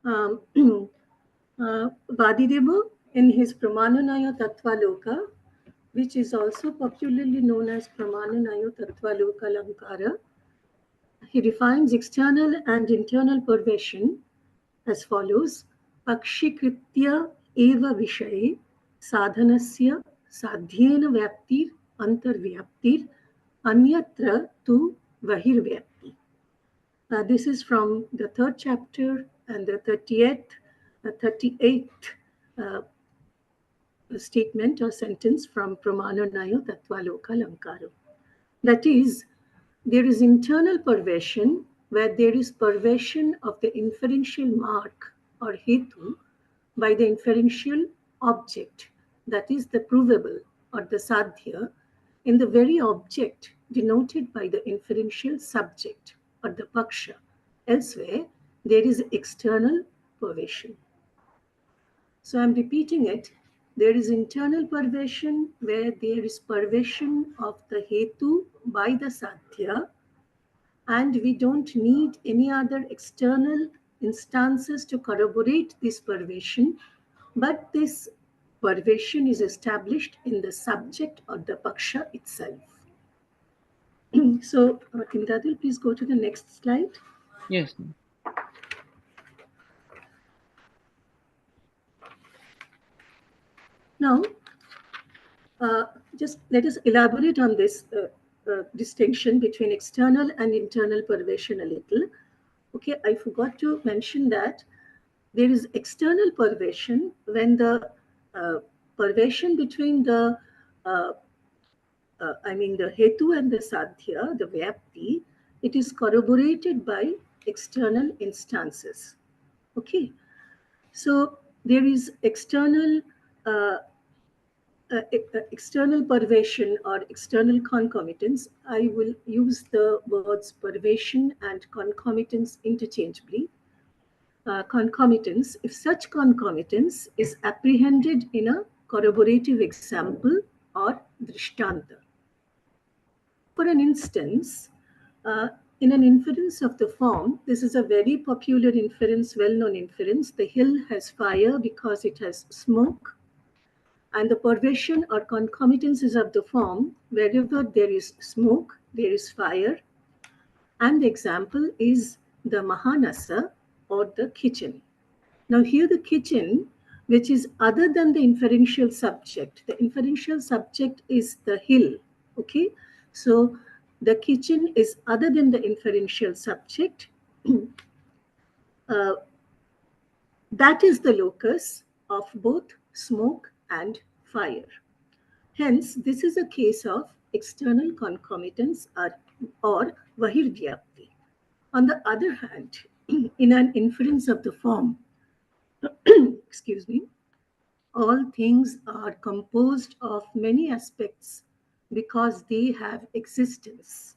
Um, Vadideva, in his Pramananaya Tattvaloka, which is also popularly known as Pramananaya Tattvaloka Lankara, he defines external and internal pervasion as follows: Pakshikritya eva vishaye sadhanasya sadhyena vyaptir antarvyaptir anyatra tu vahirvyapti. This is from the third chapter and the 38th statement or sentence from Pramananaya Tattvaloka Lankara. That is, there is internal pervasion where there is pervasion of the inferential mark or hetu by the inferential object, that is the provable or the sadhya, in the very object denoted by the inferential subject or the paksha. Elsewhere, there is external pervasion. So I'm repeating it. There is internal pervasion where there is pervasion of the hetu by the sadhya, and we don't need any other external instances to corroborate this pervasion, but this pervasion is established in the subject or the paksha itself. So, Indradul, please go to the next slide. Yes. Now, just let us elaborate on this distinction between external and internal pervasion a little. Okay, I forgot to mention that there is external pervasion when the pervasion between the the hetu and the sadhya, the vyapti, it is corroborated by external instances. Okay, so there is external external pervasion or external concomitance. I will use the words pervasion and concomitance interchangeably. Concomitance, if such concomitance is apprehended in a corroborative example or drishtanta. For an instance, in an inference of the form, this is a very popular inference, well-known inference. The hill has fire because it has smoke. And the pervasion or concomitance is of the form, wherever there is smoke, there is fire. And the example is the Mahanasa or the kitchen. Now here the kitchen, which is other than the inferential subject. The inferential subject is the hill. Okay, so the kitchen is other than the inferential subject. That is the locus of both smoke and fire. Hence, this is a case of external concomitance or vahirvyapti. On the other hand, in an inference of the form, excuse me, all things are composed of many aspects because they have existence.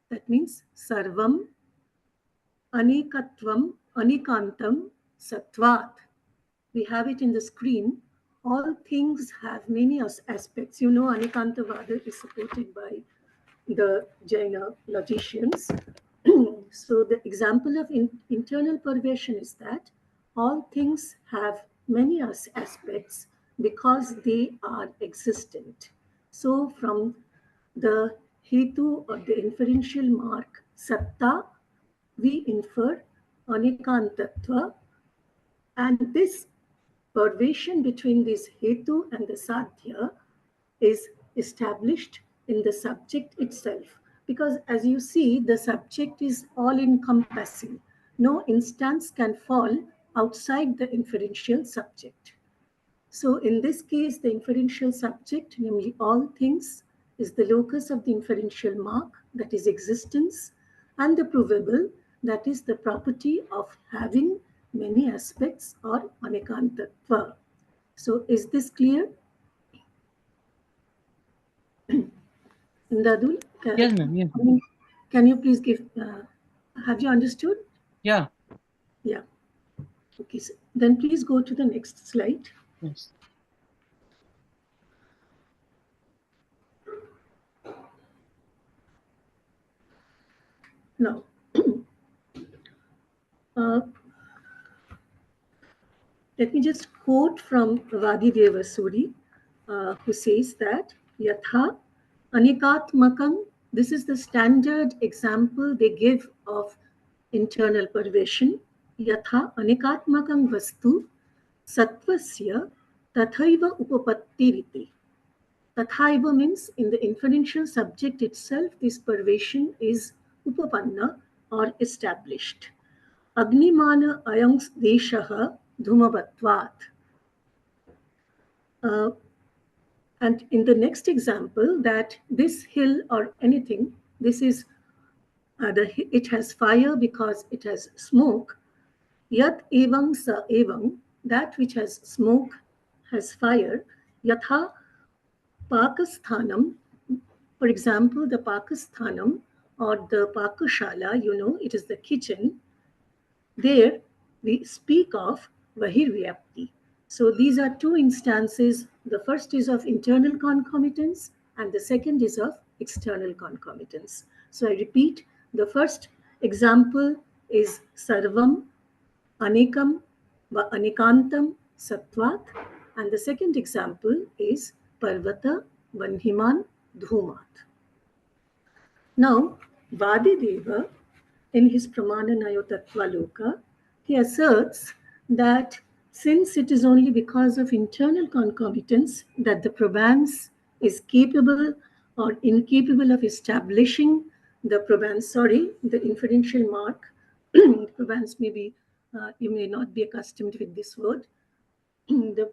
That means sarvam, anekatvam, anekantam, satvat. We have it in the screen. All things have many aspects. You know, Anekantavada is supported by the Jaina logicians. So the example of internal pervasion is that all things have many aspects because they are existent. So from the hetu or the inferential mark satta, we infer anikantatva, and this pervasion between this hetu and the sadhya is established in the subject itself. Because as you see, the subject is all encompassing. No instance can fall outside the inferential subject. So in this case, the inferential subject, namely all things, is the locus of the inferential mark, that is existence, and the provable, that is the property of having many aspects or anekantatva. So is this clear? Indadul, Yes, ma'am. Yes. can you please give, have you understood? Yeah. Yeah. Okay, so then please go to the next slide. Yes. Now, Let me just quote from Vadideva Suri, who says that Yatha Anikatmakam, this is the standard example they give of internal perversion. Yatha Anikatmakam Vastu Sattvasya Tathaiva Upapattiriti. Tathaiva means in the inferential subject itself, this perversion is upapanna or established. Agnimana ayangs deshaha dhumavatvat. And in the next example, that this hill or anything, this is it has fire because it has smoke. Yat evang sa evang, that which has smoke has fire. Yatha Pakisthanam, for example, the Pakisthanam or the Pakashala, it is the kitchen. There we speak of Antarvyāpti. So these are two instances. The first is of internal concomitance and the second is of external concomitance. So I repeat, the first example is Sarvam, Anekam, Va Anekantam, Sattvat, and the second example is Parvata, Vanhiman, Dhumat. Now, Vadideva, in his Pramananayo Tattvaloka, he asserts that since it is only because of internal concomitance that the probans is capable or incapable of establishing the inferential mark. Probans may be, you may not be accustomed with this word. The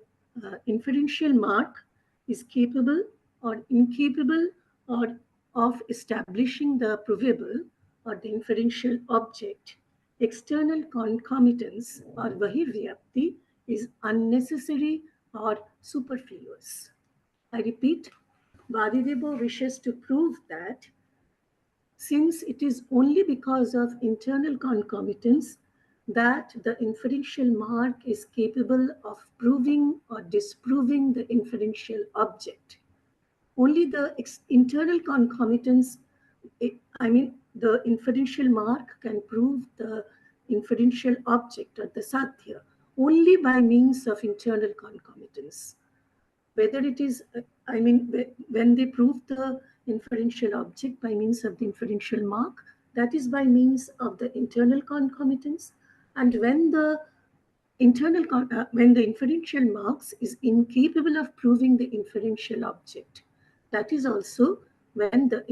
inferential mark is capable or incapable or of establishing the provable or the inferential object. External concomitance or Antarvyāpti is unnecessary or superfluous. I repeat, Vadideva wishes to prove that since it is only because of internal concomitance that the inferential mark is capable of proving or disproving the inferential object. Only the internal concomitance, the inferential mark can prove the inferential object or the sathya only by means of internal concomitance. Whether it is, when they prove the inferential object by means of the inferential mark, that is by means of the internal concomitance. And when the inferential marks is incapable of proving the inferential object, that is also when the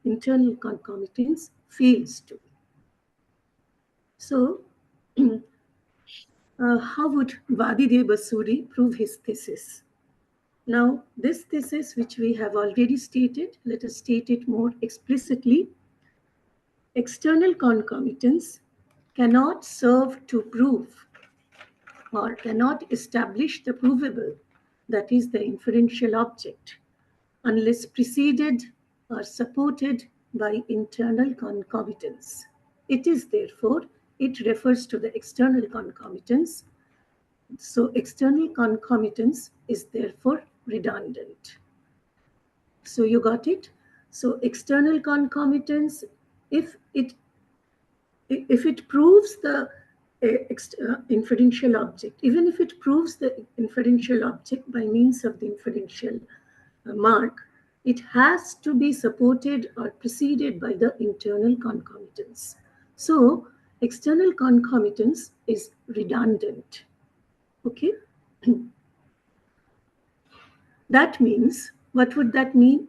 internal concomitance fails to. So, how would Vadideva Suri prove his thesis? Now, this thesis, which we have already stated, let us state it more explicitly. External concomitance cannot serve to prove or cannot establish the provable, that is the inferential object, unless preceded or supported by internal concomitance. It is therefore, it refers to the external concomitance. So external concomitance is therefore redundant. So you got it? So external concomitance, if it proves the inferential object, even if it proves the inferential object by means of the inferential mark, it has to be supported or preceded by the internal concomitance. So external concomitance is redundant. Okay? That means, what would that mean?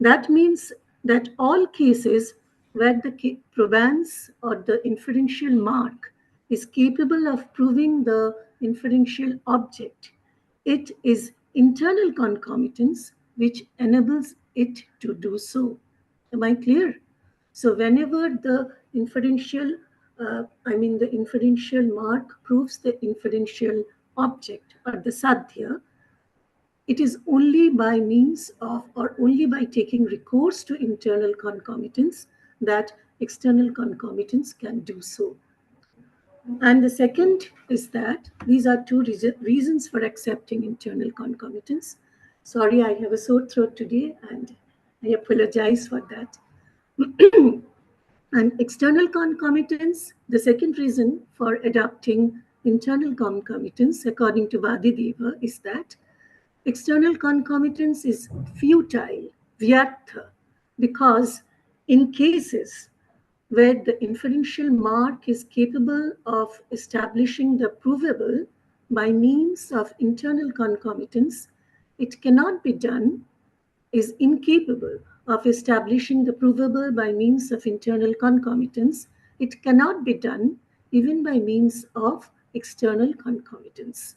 That means that all cases where the probans or the inferential mark is capable of proving the inferential object, it is internal concomitance which enables it to do so. Am I clear? So whenever the inferential, the inferential mark proves the inferential object or the sadhya, it is only by means of or only by taking recourse to internal concomitance that external concomitance can do so. And the second is that these are two reasons for accepting internal concomitance. Sorry, I have a sore throat today and I apologize for that. And external concomitance, the second reason for adopting internal concomitance, according to Vadideva, is that external concomitance is futile, vyartha, because in cases where the inferential mark is capable of establishing the provable by means of internal concomitance, it cannot be done, is incapable of establishing the provable by means of internal concomitance. It cannot be done even by means of external concomitance.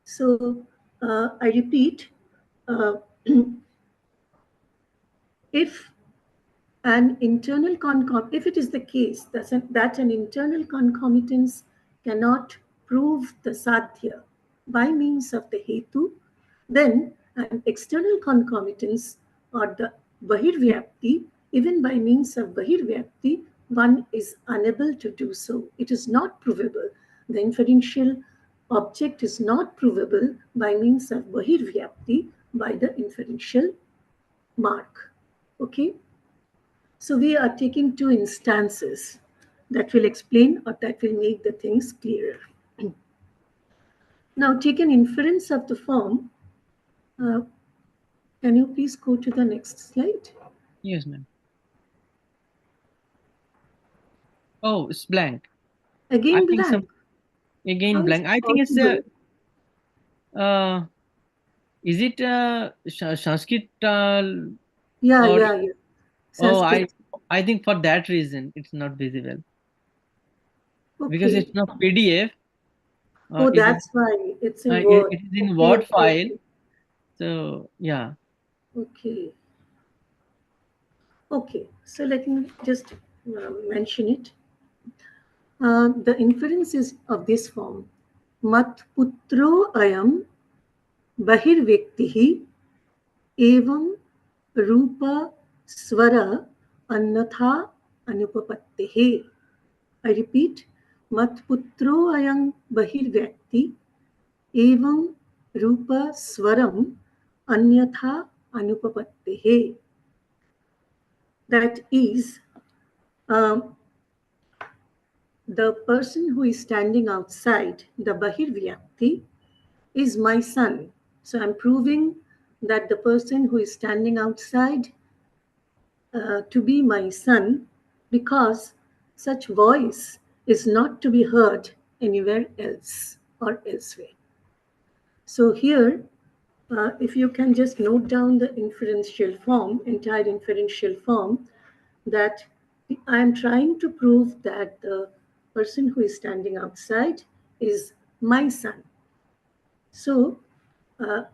So I repeat, if if it is the case that an internal concomitance cannot prove the sadhya by means of the hetu, then an external concomitance or the bahirvyapti, even by means of bahirvyapti, one is unable to do so. It is not provable. The inferential object is not provable by means of bahirvyapti by the inferential mark. Okay? So we are taking two instances that will explain or that will make the things clearer. Now take an inference of the form. Can you please go to the next slide? Yes, ma'am. Oh, it's blank. Again blank. Again blank. I think it's is it Sanskrit? Yeah. Oh, Sanskrit. I think for that reason it's not visible. Okay. Because it's not PDF. Oh, that's why it's in Word. It is in Word file. So yeah. Okay. So let me just mention it. The inference is of this form. Mat putro ayam bahirvyaktihi evam rupa swara annatha anupapattehe. I repeat, mat putro ayam bahirvyakti evam rupa swaram anyatha anupapattehe. That is, the person who is standing outside, the bahirvyakti, is my son. So I'm proving that the person who is standing outside to be my son, because such voice is not to be heard anywhere else or elsewhere. So here, if you can just note down the inferential form, entire inferential form, that I am trying to prove that the person who is standing outside is my son. So,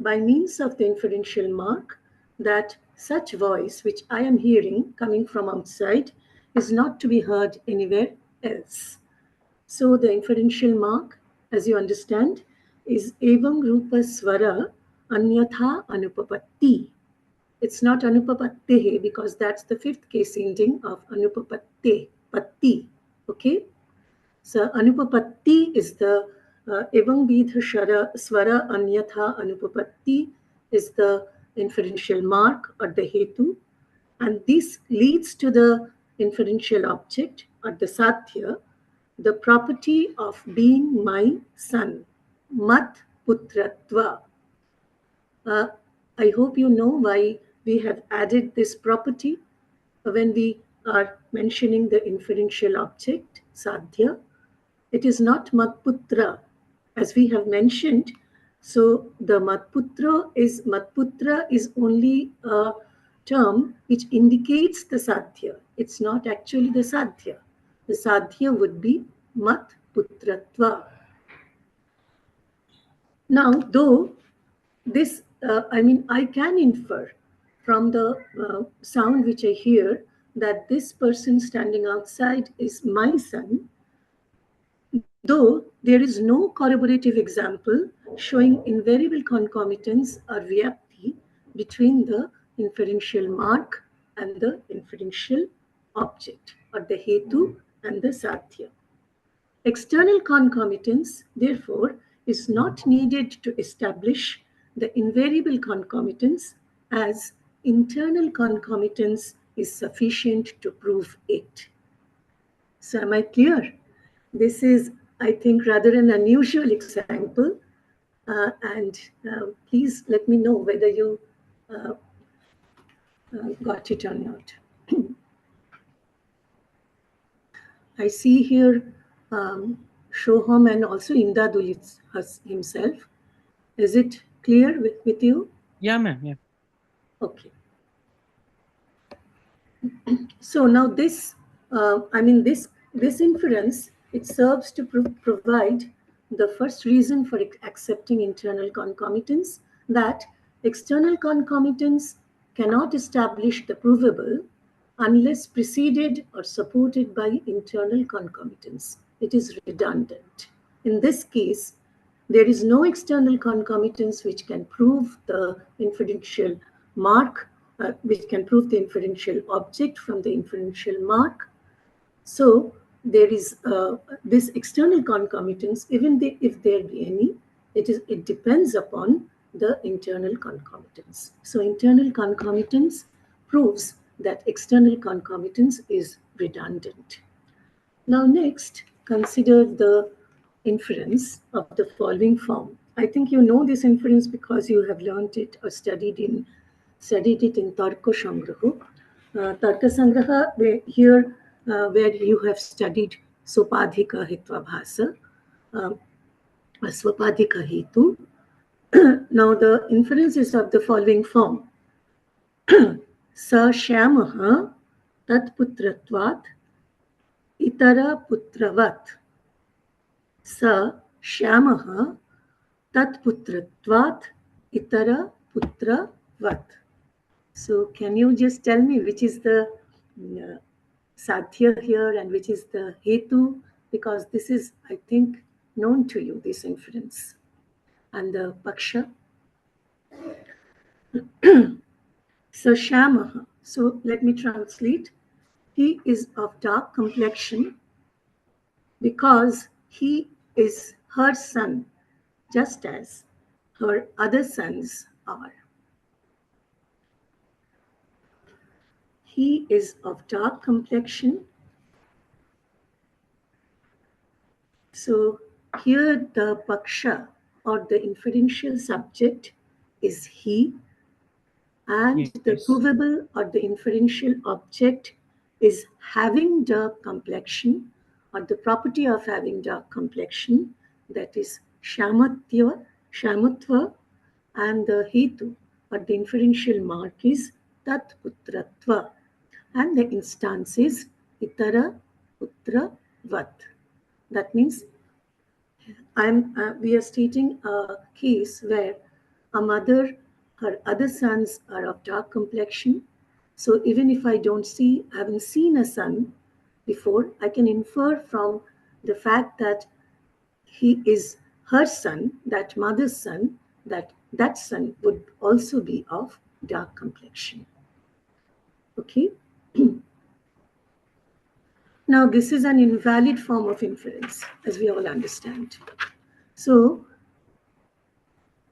by means of the inferential mark, that such voice which I am hearing coming from outside is not to be heard anywhere else. So the inferential mark, as you understand, is evam rupa swara anyatha anupapatti. It's not anupapattehe because that's the fifth case ending of anupapatte, patti. Okay? So anupapatti is the evam vidha swara anyatha anupapatti is the inferential mark or the hetu, and this leads to the inferential object or the sathya, the property of being my son, mat putratva. I hope you know why we have added this property when we are mentioning the inferential object, sadhya. It is not matputra, as we have mentioned. So the matputra is only a term which indicates the sadhya. It's not actually the sadhya. The sadhya would be matputratva. Now, though this, I can infer from the sound which I hear that this person standing outside is my son, though there is no corroborative example showing invariable concomitance or vyapti between the inferential mark and the inferential object, or the hetu and the sadhya. External concomitance, therefore, is not needed to establish the invariable concomitance, as internal concomitance is sufficient to prove it. So am I clear? This is I think, rather an unusual example. And please let me know whether you got it or not. I see here Shoham and also Indadul himself. Is it clear with you? Yeah, ma'am. Yeah. Okay. So now this, this inference, it serves to provide the first reason for accepting internal concomitance, that external concomitance cannot establish the provable unless preceded or supported by internal concomitance. It is redundant. In this case, there is no external concomitance which can prove the inferential mark, which can prove the inferential object from the inferential mark. So there is this external concomitance, even if there be any, it depends upon the internal concomitance. So internal concomitance proves that external concomitance is redundant. Now next, consider the inference of the following form. I think you know this inference because you have learned it or studied it in Tarka Sangraha. Tarka Sangraha, here where you have studied Sopadhika Hitva Bhasa, Swapadhika Hetu. Now the inference is of the following form. Sa Shyamaha Tat Putratvat Itara Putravat. Sa Shyamaha Tat Putratvat Itara Putravat. So can you just tell me which is the Sadhya here and which is the Hetu? Because this is, I think, known to you, this inference. And the Paksha. So Shyamaha. So let me translate. He is of dark complexion because he is her son, just as her other sons are. He is of dark complexion. So here the Paksha or the inferential subject is he, and the provable or the inferential object is having dark complexion or the property of having dark complexion, that is Shamatva, and the Hetu or the inferential mark is Tat Putratva, and the instance is Itara Putra Vat. That means we are stating a case where a mother, her other sons are of dark complexion. So even if I haven't seen a son before, I can infer from the fact that he is her son, that mother's son, that son would also be of dark complexion. Okay. Now, this is an invalid form of inference, as we all understand. So,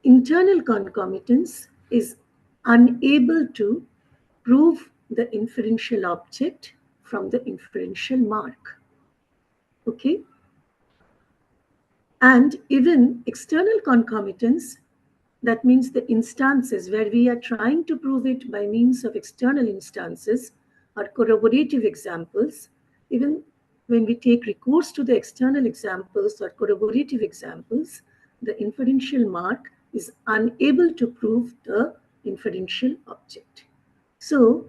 internal concomitance is unable to prove the inferential object from the inferential mark. Okay? And even external concomitance, that means the instances where we are trying to prove it by means of external instances or corroborative examples, even when we take recourse to the external examples or corroborative examples, the inferential mark is unable to prove the inferential object. So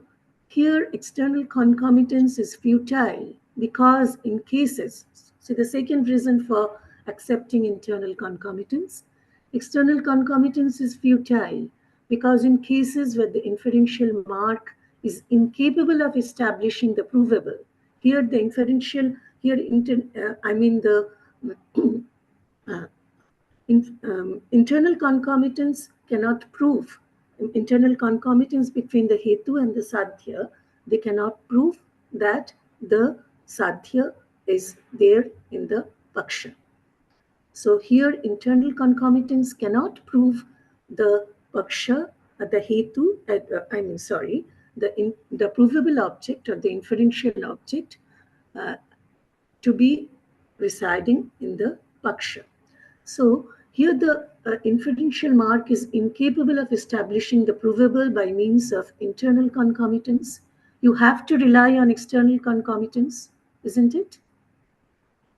here external concomitance is futile because in cases, so the second reason for accepting internal concomitance, external concomitance is futile because in cases where the inferential mark is incapable of establishing the provable, here the inferential, here internal concomitance cannot prove, internal concomitance between the Hetu and the Sadhya, they cannot prove that the Sadhya is there in the Paksha. So here internal concomitance cannot prove the Paksha, the Hetu, the provable object or the inferential object to be residing in the paksha. So here the inferential mark is incapable of establishing the provable by means of internal concomitance. You have to rely on external concomitance, isn't it?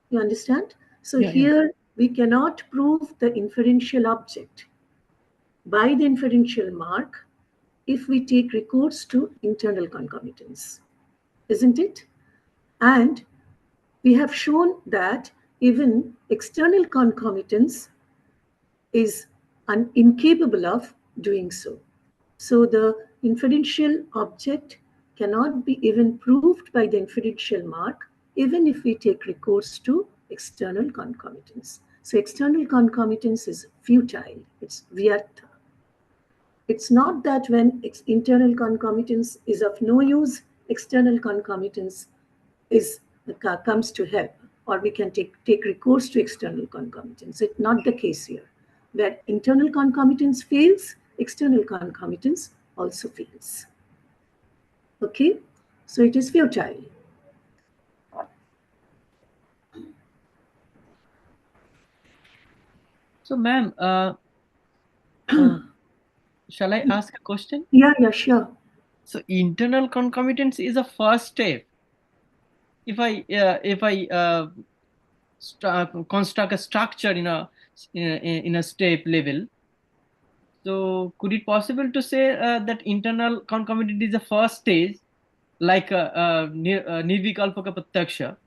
You understand? So Yeah, yeah. here we cannot prove the inferential object by the inferential mark if we take recourse to internal concomitance, isn't it? And we have shown that even external concomitance is incapable of doing so. So the inferential object cannot be even proved by the inferential mark, even if we take recourse to external concomitance. So external concomitance is futile, it's vyartha. It's not that when internal concomitance is of no use, external concomitance is comes to help, or we can take recourse to external concomitance. It's not the case here. Where internal concomitance fails, external concomitance also fails. Okay, so it is futile. So, ma'am, shall I ask a question? Yeah, sure. So, internal concomitance is a first step. If I construct a structure in a step level, so could it possible to say that internal concomitant is the first stage, like nirvikalpaka pratyaksha?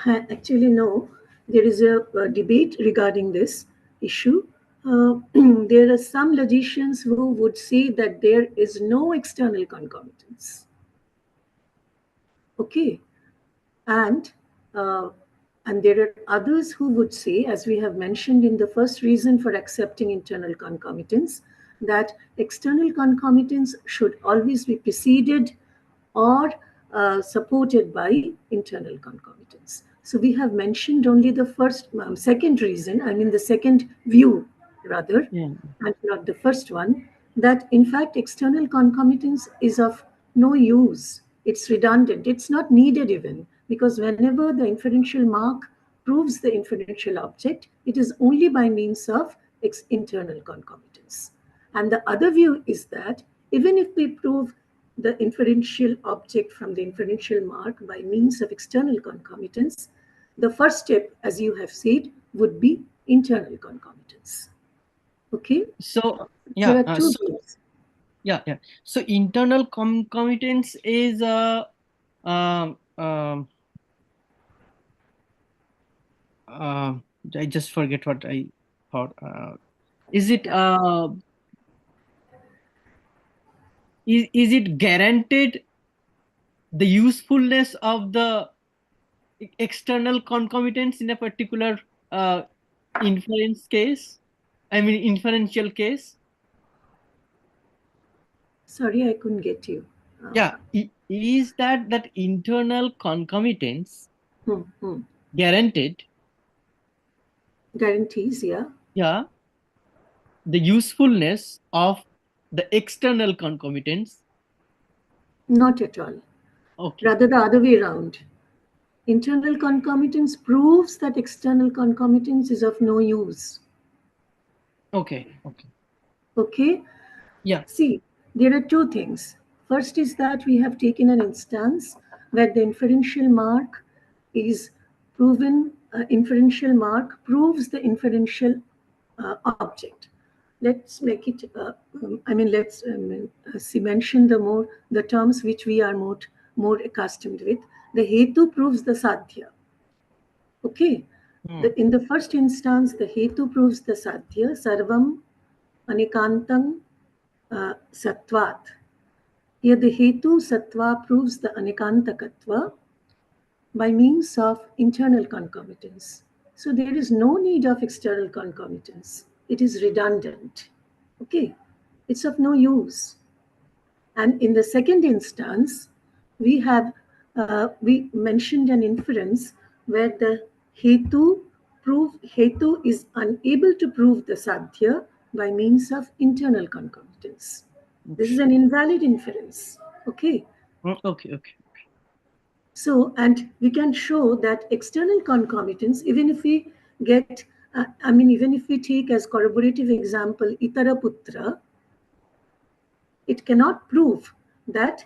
Actually, no. There is a debate regarding this issue. There are some logicians who would say that there is no external concomitance. Okay, and uh, and there are others who would say, as we have mentioned in the first reason for accepting internal concomitance, that external concomitance should always be preceded or supported by internal concomitance. So we have mentioned only the second reason, I mean the second view rather, Yeah. and not the first one, that in fact external concomitance is of no use. It's redundant. It's not needed even, because whenever the inferential mark proves the inferential object, it is only by means of internal concomitance. And the other view is that even if we prove the inferential object from the inferential mark by means of external concomitance, the first step, as you have said, would be internal concomitance. Okay? So There yeah, are two views. yeah. So internal concomitance is um, um, uh, I just forget what I thought. Is it Yeah. is it guaranteed the usefulness of the external concomitants in a particular uh, inference case? I mean inferential case. Sorry, I couldn't get you. Yeah, is that internal concomitance Hmm, hmm. guaranteed? Guarantees, yeah. Yeah, the usefulness of the external concomitants. Not at all. Okay, Rather, the other way around. Internal concomitance proves that external concomitance is of no use. okay. Okay? Yeah. See, there are two things. First is that we have taken an instance where the inferential mark is proven, inferential mark proves the inferential object. Let's make it, let's mention the terms which we are more accustomed with. The hetu proves the sadhya. Okay. Hmm. In the first instance, the hetu proves the sadhya, sarvam anikantam satvat. Here the hetu sattva proves the anikantakatva by means of internal concomitance. So there is no need of external concomitance. It is redundant. Okay, it's of no use. And in the second instance, we mentioned an inference where the hetu is unable to prove the sadhya by means of internal concomitance. This is an invalid inference. Okay. Okay. So, and we can show that external concomitance, even if we get, even if we take as corroborative example Itara Putra, it cannot prove that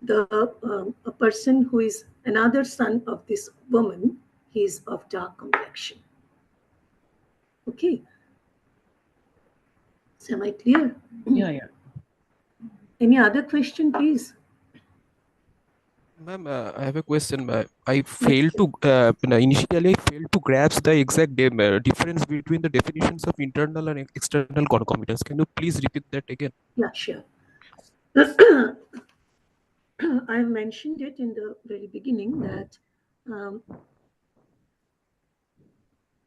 a person who is another son of this woman, he is of dark complexion. Okay. So am I clear? Yeah. Any other question, please? Ma'am, I have a question. I failed to initially I failed to grasp the exact difference between the definitions of internal and external concomitance. Can you please repeat that again? Yeah, sure. I mentioned it in the very beginning that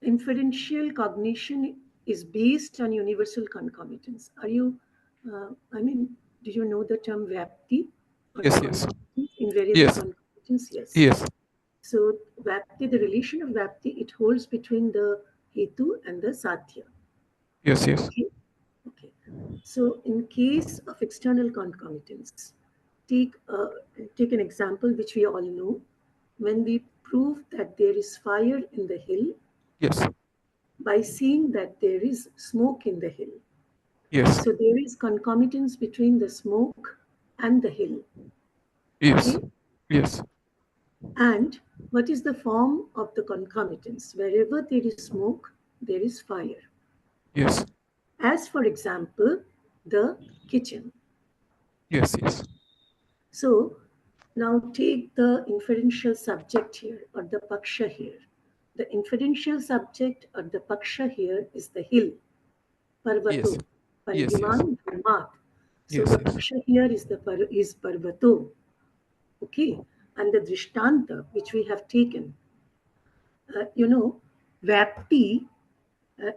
inferential cognition is based on universal concomitance. Are you, do you know the term Vyapti? Yes, yes. Invariable Yes. concomitance, yes. Yes. So Vyapti, the relation of Vyapti, it holds between the Hetu and the Sadhya. Yes, yes. Okay. So in case of external concomitance, take an example which we all know. When we prove that there is fire in the hill, Yes. by seeing that there is smoke in the hill. Yes. So there is concomitance between the smoke and the hill. Yes. Okay? Yes. And what is the form of the concomitance? Wherever there is smoke, there is fire. Yes. As for example, the kitchen. Yes, yes. So now take the inferential subject here, or the paksha here. The inferential subject or the paksha here is the hill, parvato, Yes. Yes, yes. pandiman, dharmat. So Yes, the yes. paksha here is is parvato. Okay, and the drishtanta which we have taken, Vyapti, uh,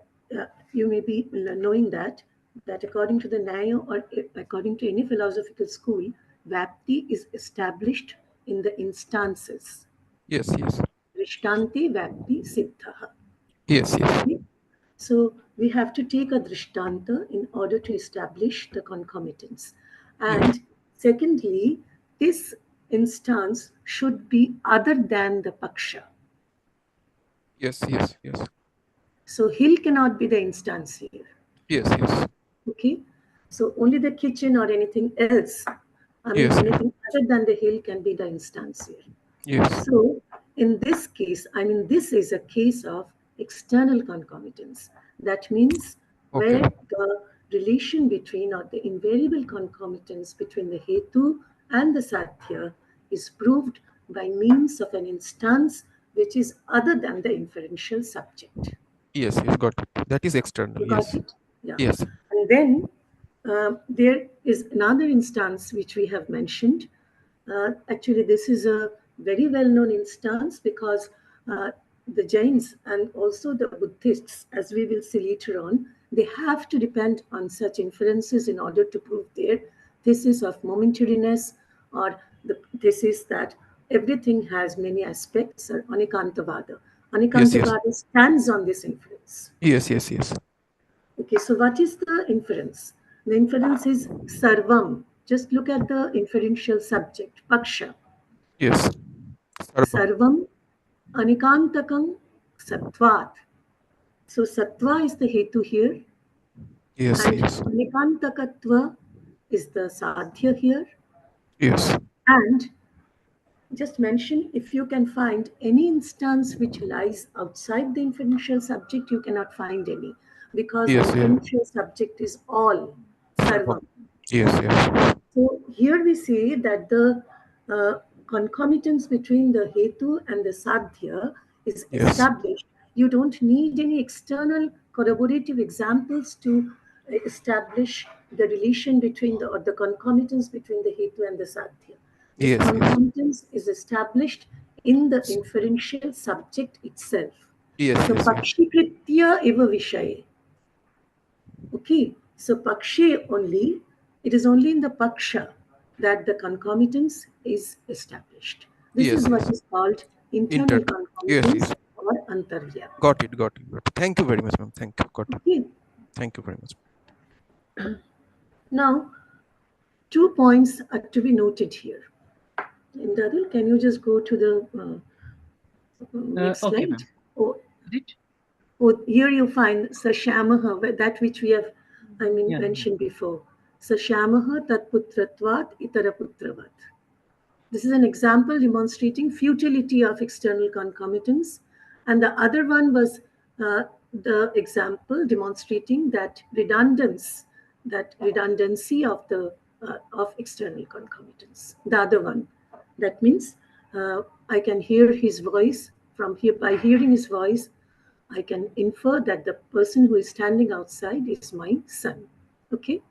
you may be knowing that according to the Nyaya or according to any philosophical school, Vyapti is established in the instances. Yes, yes. Drishtante Vyapti Siddhaha. Yes, yes. Okay? So we have to take a drishtanta in order to establish the concomitance. And secondly, this instance should be other than the paksha. Yes, yes, yes. So hill cannot be the instance here. Yes, yes. Okay. So only the kitchen or anything else, Yes. anything other than the hill can be the instance here. Yes. So in this case, this is a case of external concomitance. That means Okay. where the relation between or the invariable concomitance between the hetu and the sadhya is proved by means of an instance which is other than the inferential subject. Yes, yes, got it. That is external. You got Yes. it? Yeah. Yes. And then there is another instance which we have mentioned. Actually, this is a very well-known instance because the Jains and also the Buddhists, as we will see later on, they have to depend on such inferences in order to prove their thesis of momentariness or the thesis that everything has many aspects, or Anikantavada. Anikantavada stands on this inference. Yes, yes, yes. Okay, so what is the inference? The inference is sarvam. Just look at the inferential subject, paksha. Yes. Sarvam anikantakam sattvat. So sattva is the hetu here. Yes, And yes. anikantakatva is the sadhya here. Yes. And just mention if you can find any instance which lies outside the inferential subject, you cannot find any because the inferential subject is all sarvam. Yes, yes. So here we say that the concomitance between the hetu and the sadhya is established. You don't need any external corroborative examples to establish the relation between or the concomitance between the hetu and the sadhya. This concomitance is established in the inferential subject itself. So pakshikritya eva vishaye. Okay, so pakshe only, it is only in the paksha that the concomitance is established. This is what is called internal concomitance or Antarvyāpti. Got it, got it. Thank you very much, ma'am. Thank you. Got it. Okay. Thank you very much. Now, 2 points are to be noted here. Dadul, can you just go to the next Okay, slide? ma'am. Oh, It? oh, here you find Sashamaha, that which we have, Yeah. mentioned before. Sashamaha tatputratvat itaraputravat. This is an example demonstrating futility of external concomitance. And the other one was the example demonstrating that redundancy of the of external concomitance. The other one, that means I can hear his voice from here. By hearing his voice, I can infer that the person who is standing outside is my son. Okay.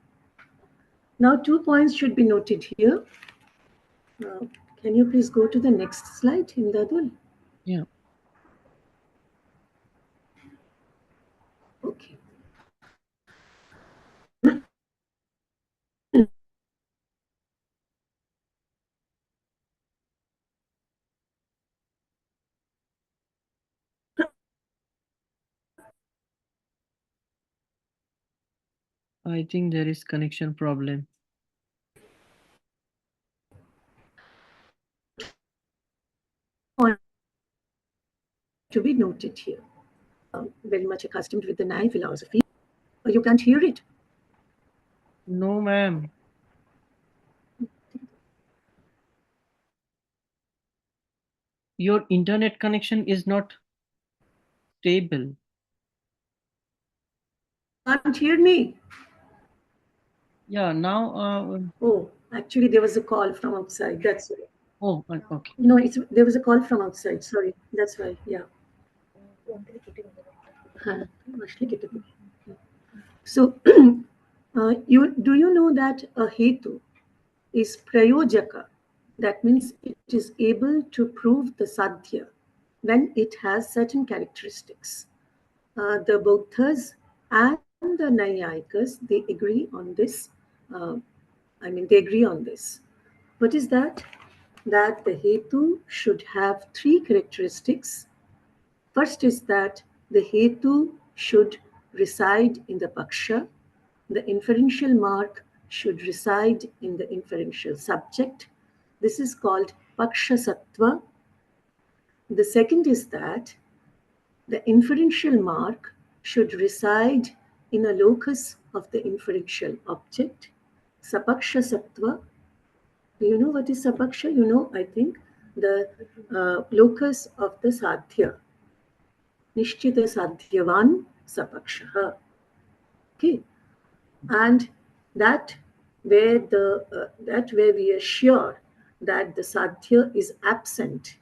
Now 2 points should be noted here. Can you please go to the next slide, Hindadul? Yeah. Okay. I think there is connection problem. To be noted here. Very much accustomed with the Nyaya philosophy. You can't hear it. No, ma'am. Your internet connection is not stable. Can't hear me. Yeah, now. Oh, actually, there was a call from outside. That's why. Oh, okay. No, there was a call from outside. Sorry, that's why. Yeah. So, do you know that a hetu is prayojaka? That means it is able to prove the sadhya when it has certain characteristics. The Buddhas and the Naiyayikas, they agree on this. They agree on this. What is that? That the hetu should have 3 characteristics. First is that the hetu should reside in the paksha. The inferential mark should reside in the inferential subject. This is called paksha sattva. The second is that the inferential mark should reside in a locus of the inferential object. Sapaksha sattva. Do you know what is sapaksha? You know, I think, the locus of the sadhya. Nishchita sadhyavan sapaksha. Okay. And that where we are sure that the sadhya is absent,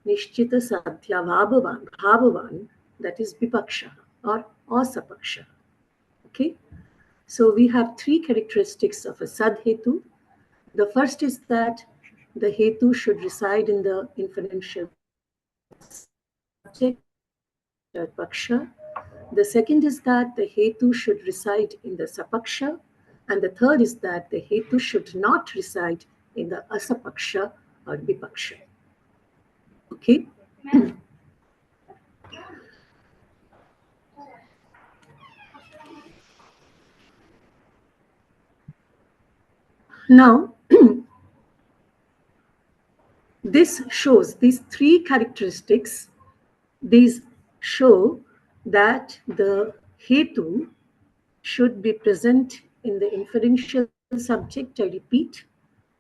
nishchita sadhya bhavavan, that is vipaksha or asapaksha. Okay, so we have 3 characteristics of a sadhetu. The first is that the hetu should reside in the inferential subject, paksha. The second is that the hetu should reside in the sapaksha. And the third is that the hetu should not reside in the asapaksha or vipaksha. Okay? Now, this shows these 3 characteristics. These show that the hetu should be present in the inferential subject, I repeat.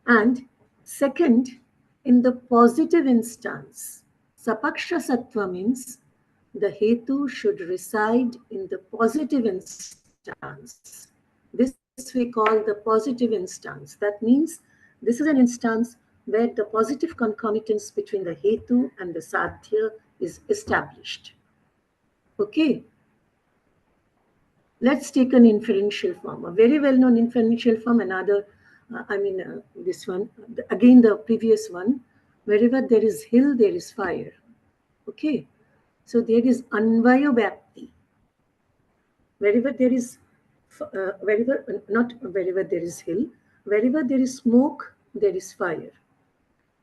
And second, in the positive instance, sapaksha sattva means the hetu should reside in the positive instance. This we call the positive instance. That means this is an instance where the positive concomitance between the hetu and the sadhya is established. Okay. Let's take an inferential form, a very well-known inferential form, another, this one, again the previous one. Wherever there is hill, there is fire. Okay, so there is Antarvyāpti. Wherever there is, not wherever there is hill, wherever there is smoke, there is fire.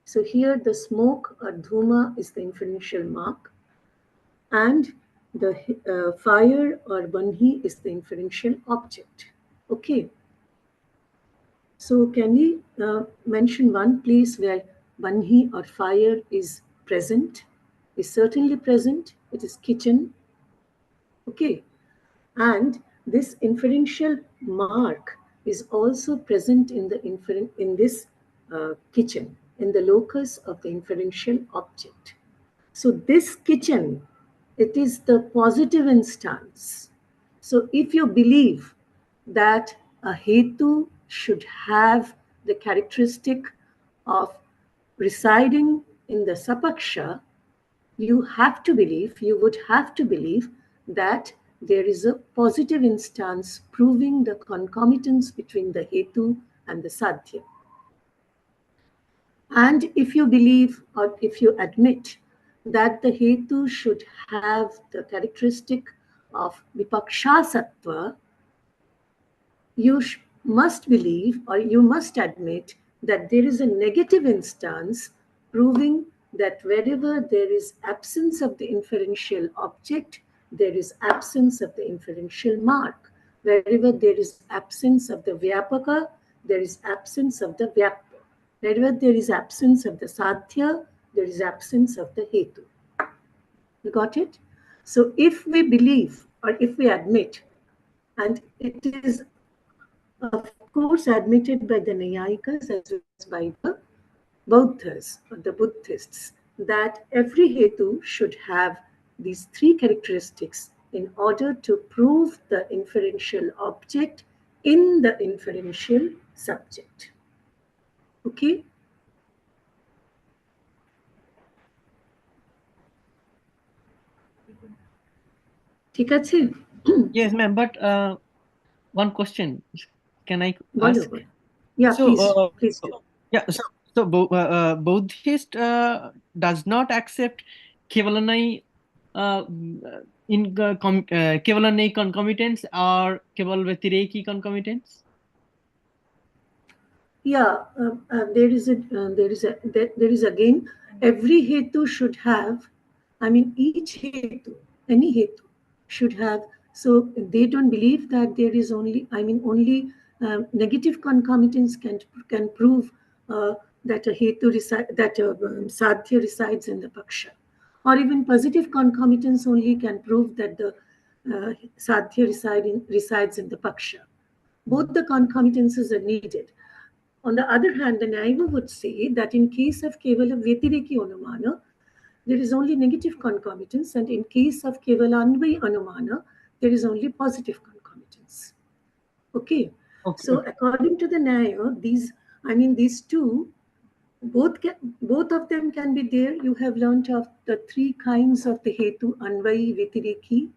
So here the smoke or dhuma is the inferential mark, and the fire or bandhi is the inferential object. Okay. So can we mention one place where Banhi or fire is present, is certainly present. It is kitchen. Okay. And this inferential mark is also present in the this kitchen, in the locus of the inferential object. So this kitchen, it is the positive instance. So if you believe that a hetu should have the characteristic of residing in the sapaksha, you would have to believe that there is a positive instance proving the concomitance between the hetu and the sadhya. And if you believe, or if you admit that the hetu should have the characteristic of vipaksha sattva, you must believe, or you must admit, that there is a negative instance proving that wherever there is absence of the inferential object, there is absence of the inferential mark. Wherever there is absence of the vyapaka, there is absence of the vyapaka. Wherever there is absence of the sadhya, there is absence of the hetu. You got it? So if we believe, or if we admit, and it is of course admitted by the Nyayikas as well as by the Buddhists, or the Buddhists, that every hetu should have these three characteristics in order to prove the inferential object in the inferential subject. Okay? ঠিক আছে? Yes, ma'am. But one question, can I ask? Yeah, so, please do. Yeah, so Buddhist does not accept Kevalanai Kevalanai concomitance or Keval Vyatireki concomitance? Yeah, there is again, every hetu should have, I mean, each hetu, any hetu should have, so they don't believe that there is only, I mean, only negative concomitance can prove that a hetu that a sadhya resides in the paksha, or even positive concomitance only can prove that the sadhya resides in the paksha. Both the concomitances are needed. On the other hand, the Nyaya would say that in case of Kevala Vyatireki Anumana, there is only negative concomitance, and in case of Kevala Anvai Anumana, there is only positive concomitance. Okay. So according to the Nyaya, these two, both of them can be there. You have learned of the three kinds of the hetu: Anvai Vyatireki,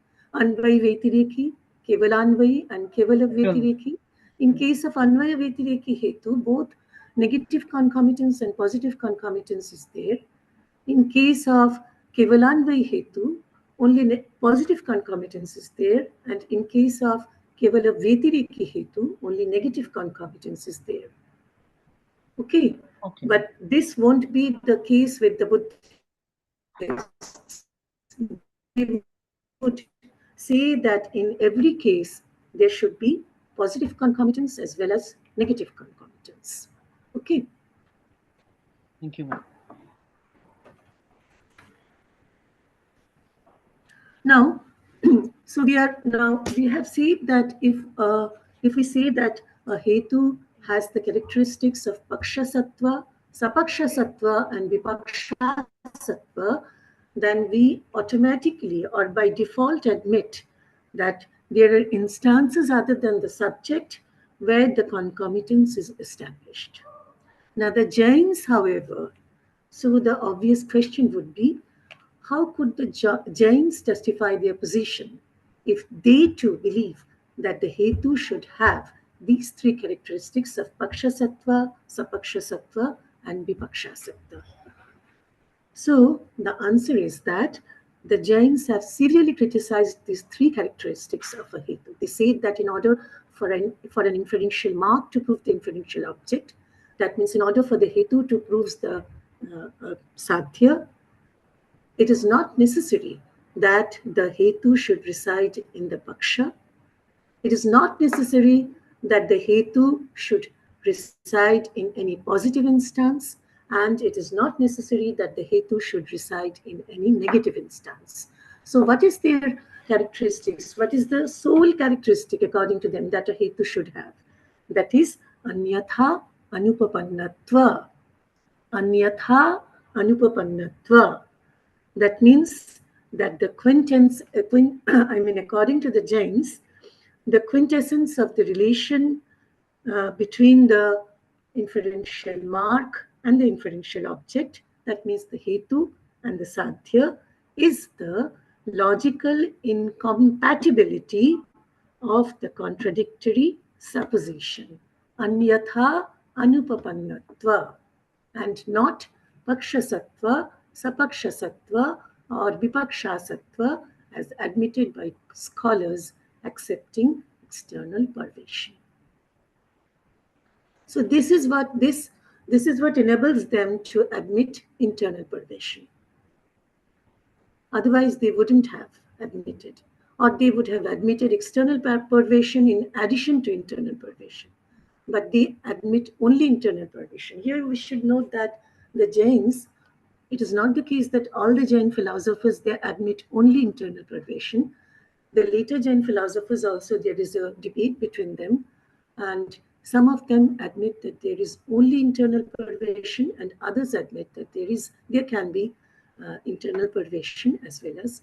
Kevala Anvai, and Kevala Vyatireki. In case of Anvaya Vyatireki hetu, both negative concomitance and positive concomitance is there. In case of Kevalanvai hetu, only positive concomitance is there. And in case of Kevala Vyatireki hetu, only negative concomitance is there. Okay. But this won't be the case with the Buddhists. They would say that in every case, there should be positive concomitance as well as negative concomitance. Okay. Thank you, ma'am. Now, so we have said that if we say that a hetu has the characteristics of paksha sattva, sapaksha sattva, and vipaksha sattva, then we automatically or by default admit that there are instances other than the subject where the concomitance is established. Now the Jains, however, so the obvious question would be, how could the Jains justify their position if they too believe that the hetu should have these three characteristics of paksha sattva, sapaksha sattva, and vipaksha sattva? So the answer is that the Jains have severely criticized these three characteristics of a hetu. They say that in order for an inferential mark to prove the inferential object, that means in order for the hetu to prove the sadhya, it is not necessary that the hetu should reside in the paksha. It is not necessary that the hetu should reside in any positive instance, and it is not necessary that the hetu should reside in any negative instance. So what is their characteristics? What is the sole characteristic according to them that a hetu should have? That is anyatha anupapannatva. Anyatha anupapannatva. That means that the according to the Jains, the quintessence of the relation between the inferential mark and the inferential object, that means the hetu and the sadhya, is the logical incompatibility of the contradictory supposition, anyatha anupapannatva, and not pakshasattva, sapakshasattva, or vipakshasattva as admitted by scholars accepting external pervasion. So this is what enables them to admit internal pervasion. Otherwise, they wouldn't have admitted, or they would have admitted external pervasion in addition to internal pervasion. But they admit only internal pervasion. Here we should note that the Jains, it is not the case that all the Jain philosophers, they admit only internal pervasion. The later Jain philosophers also, there is a debate between them, and some of them admit that there is only internal pervasion, and others admit that there can be internal pervasion as well as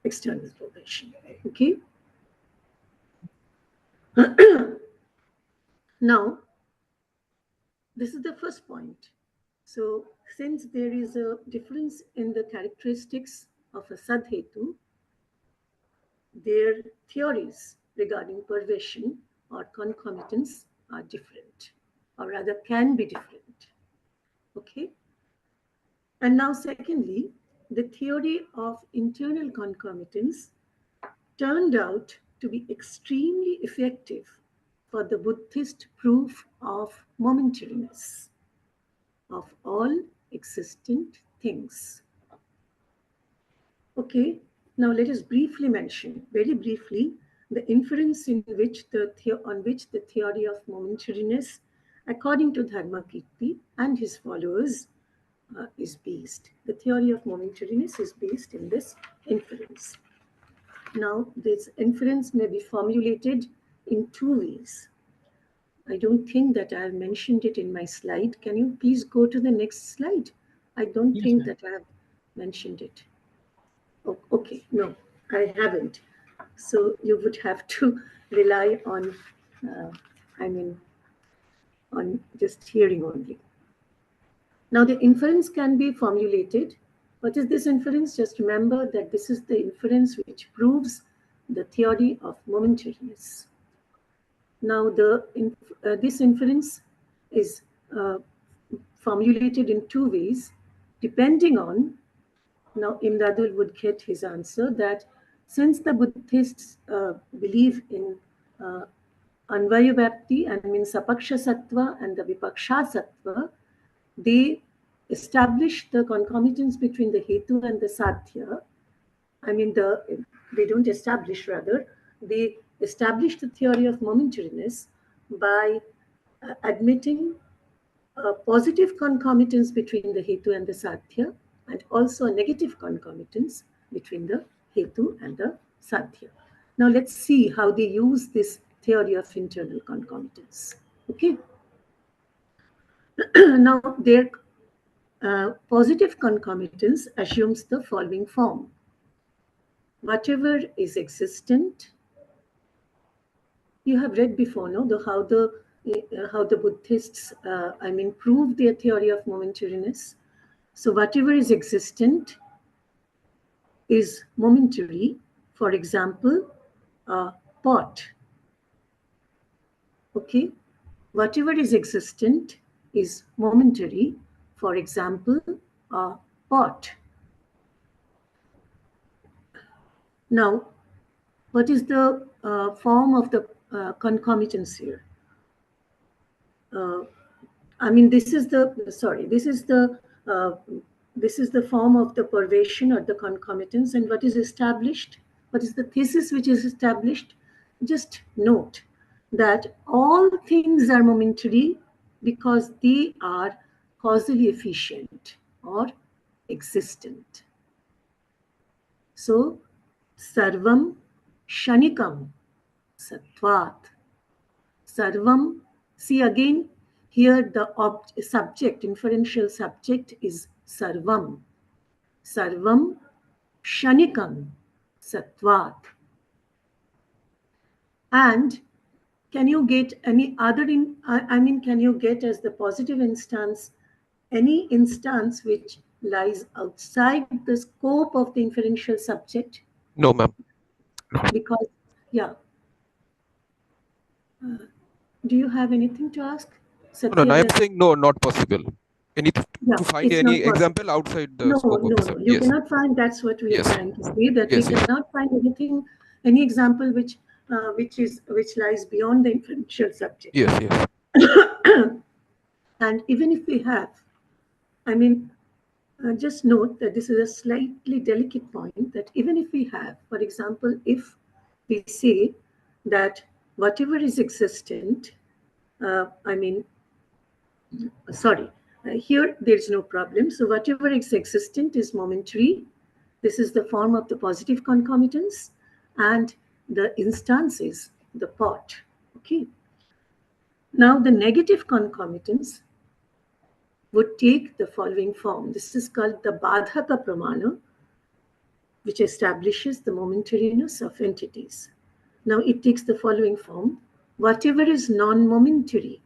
external pervasion. Okay. Now, this is the first point. So, since there is a difference in the characteristics of a sadhetu, their theories regarding pervasion or concomitance are different, or rather can be different. Okay. And now, secondly, the theory of internal concomitance turned out to be extremely effective for the Buddhist proof of momentariness of all existent things. Okay, now let us briefly mention, very briefly, the inference on which the theory of momentariness, according to Dharmakirti and his followers, is based. The theory of momentariness is based in this inference. Now, this inference may be formulated in two ways. I don't think that I have mentioned it in my slide. Can you please go to the next slide? I don't think that I have mentioned it. Oh, okay, no, I haven't. So you would have to rely on, on just hearing only. Now the inference can be formulated. What is this inference? Just remember that this is the inference which proves the theory of momentariness. Now this inference is formulated in two ways, depending on, now Imdadul would get his answer, that since the Buddhists believe in Antarvyāpti, and means Sapaksha Sattva and the Vipaksha Sattva, they establish the concomitance between the hetu and the sadhya. They don't establish, rather, they establish the theory of momentariness by admitting a positive concomitance between the hetu and the sadhya, and also a negative concomitance between the hetu and the sadhya. Now let's see how they use this theory of internal concomitance. Okay. Now their positive concomitance assumes the following form. Whatever is existent, you have read before, no? How the Buddhists, prove their theory of momentariness. So whatever is existent is momentary. For example, a pot. Okay, whatever is existent is momentary. For example, a pot. Now, what is the form of the concomitance here? This is the form of the pervasion or the concomitance. And what is established? What is the thesis which is established? Just note that all things are momentary because they are causally efficient or existent. So, sarvam shanikam satvat. Sarvam, see again, here the subject, inferential subject is sarvam. Sarvam shanikam satvat. And can you get any other, can you get as the positive instance any instance which lies outside the scope of the inferential subject? No, ma'am. Because, yeah. Do you have anything to ask? No, I'm saying no, not possible. To find any example outside the scope of the subject. You cannot find. That's what we are trying to say. That we cannot find anything, any example which lies beyond the inferential subject. Yes. And even if we have, just note that this is a slightly delicate point. That even if we have, for example, if we say that whatever is existent, here there's no problem. So whatever is existent is momentary. This is the form of the positive concomitance, and the instance is the pot. Okay. Now the negative concomitance would take the following form. This is called the Badhaka Pramana, which establishes the momentariness of entities. Now it takes the following form. Whatever is non-momentary.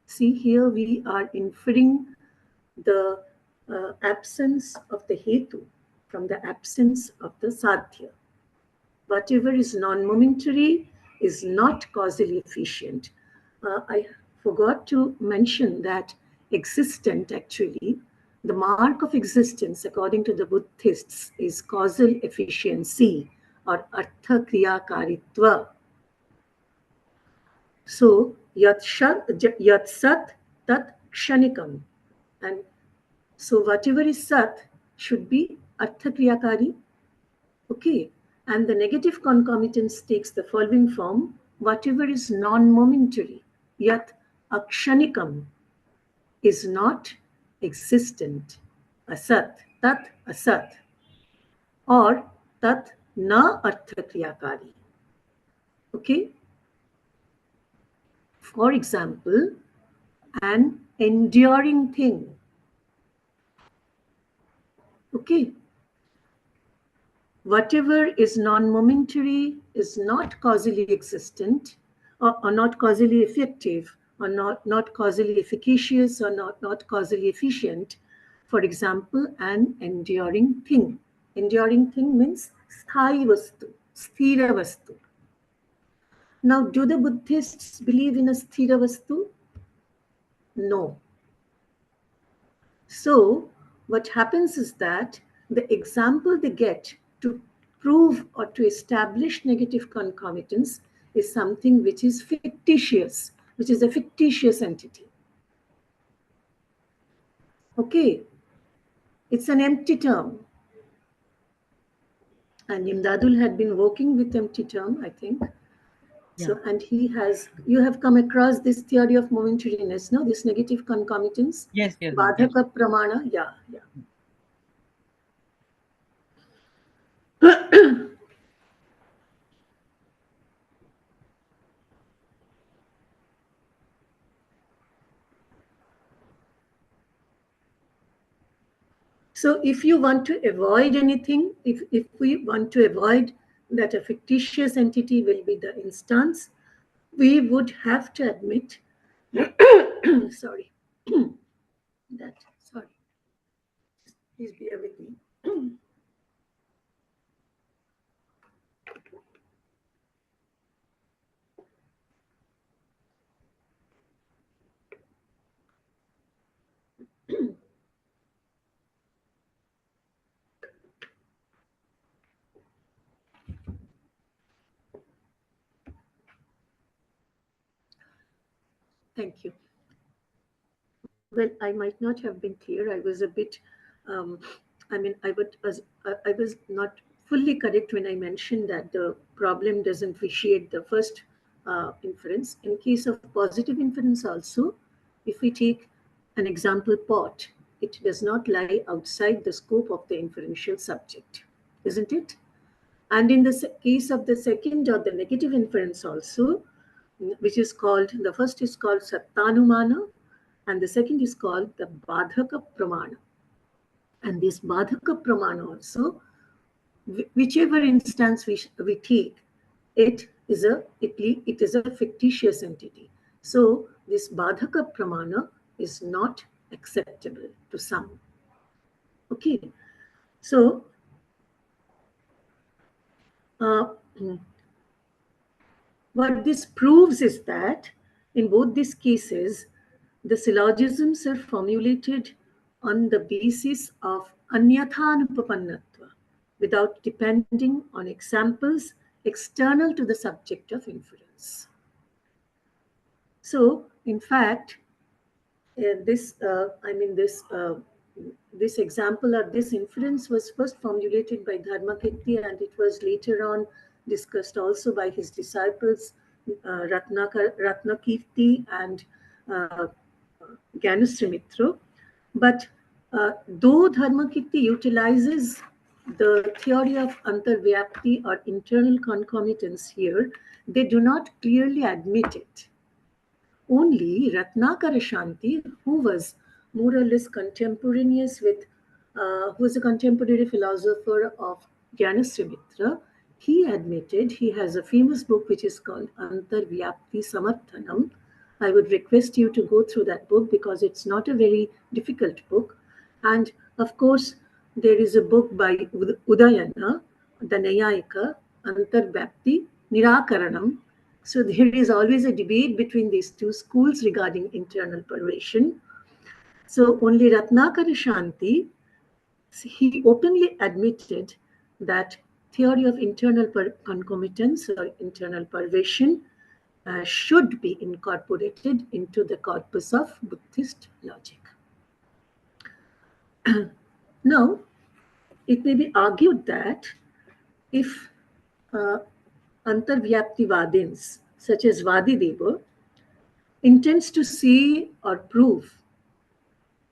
See, here we are inferring the absence of the hetu from the absence of the sadhya. Whatever is non-momentary is not causally efficient. I forgot to mention that existent, actually, the mark of existence according to the Buddhists is causal efficiency or artha kriya karitva. So, yat sat tat kshanikam. And so whatever is sat should be artha kriyakari. Okay. And the negative concomitance takes the following form. Whatever is non-momentary, yat akshanikam, is not existent. Asat, tat asat. Or tat na artha kriyakari. Okay. For example, an enduring thing. Okay. Whatever is non-momentary is not causally existent, or not causally effective, or not causally efficacious, or not causally efficient. For example, an enduring thing. Enduring thing means sthāyi vastu, sthira vastu. Now, do the Buddhists believe in a sthira vastu? No. So, what happens is that the example they get to prove or to establish negative concomitance is something which is fictitious, which is a fictitious entity. Okay, it's an empty term. And Imdadul had been working with empty term, I think. Yeah. So, and you have come across this theory of momentariness, no? This negative concomitance. Yes. Badhaka Pramana, yeah. So if you want to avoid anything, if we want to avoid that a fictitious entity will be the instance, we would have to admit, sorry, please bear with me. Thank you. Well, I might not have been clear. I was a bit, I was not fully correct when I mentioned that the problem doesn't vitiate the first inference. In case of positive inference also, if we take an example pot, it does not lie outside the scope of the inferential subject, isn't it? And in the case of the second or the negative inference also, which is called, the first is called Sattanumana, and the second is called the Badhaka Pramana. And this Badhaka Pramana also, whichever instance we take, it is a fictitious entity. So this Badhaka Pramana is not acceptable to some. Okay, so what this proves is that in both these cases, the syllogisms are formulated on the basis of anyathanupapannatva, without depending on examples external to the subject of inference. So, in fact, this example or this inference was first formulated by Dharmakirti, and it was later on discussed also by his disciples Ratnakirti and Gyanasrimitra. But though Dharmakirti utilizes the theory of Antarvyāpti or internal concomitance here, they do not clearly admit it. Only Ratnakara Shanti, who was more or less contemporaneous with, who was a contemporary philosopher of Gyanasrimitra, he admitted, he has a famous book which is called Antarvyāpti Samarthanam. I would request you to go through that book because it's not a very difficult book. And of course, there is a book by Udayana, the Nyaya, Antarvyāpti Nirakaranam. So there is always a debate between these two schools regarding internal pervasion. So only Ratnakara Shanti, he openly admitted that theory of internal concomitance or internal pervasion should be incorporated into the corpus of Buddhist logic. Now, it may be argued that if Antarvyāptivadins, such as Vadideva, intends to say or prove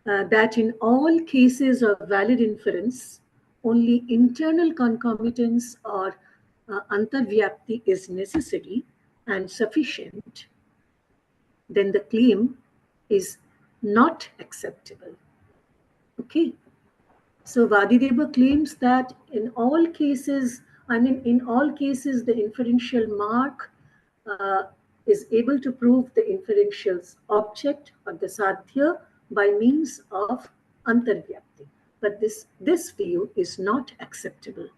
that in all cases of valid inference, only internal concomitance or Antarvyāpti is necessary and sufficient, then the claim is not acceptable. Okay. So Vadideva claims that in all cases, the inferential mark is able to prove the inferential object or the sadhya by means of Antarvyāpti. But this view is not acceptable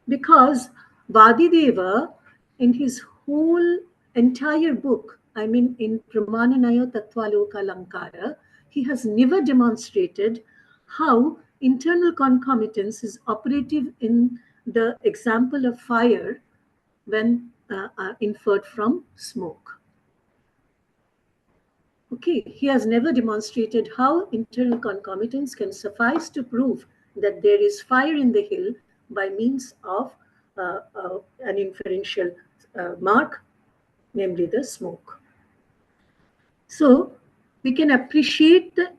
because Vadideva, in his whole entire book, in Pramananaya Tattvaloka Lankara, he has never demonstrated how internal concomitance is operative in the example of fire when inferred from smoke. Okay, he has never demonstrated how internal concomitance can suffice to prove that there is fire in the hill by means of an inferential mark, namely the smoke. So we can appreciate the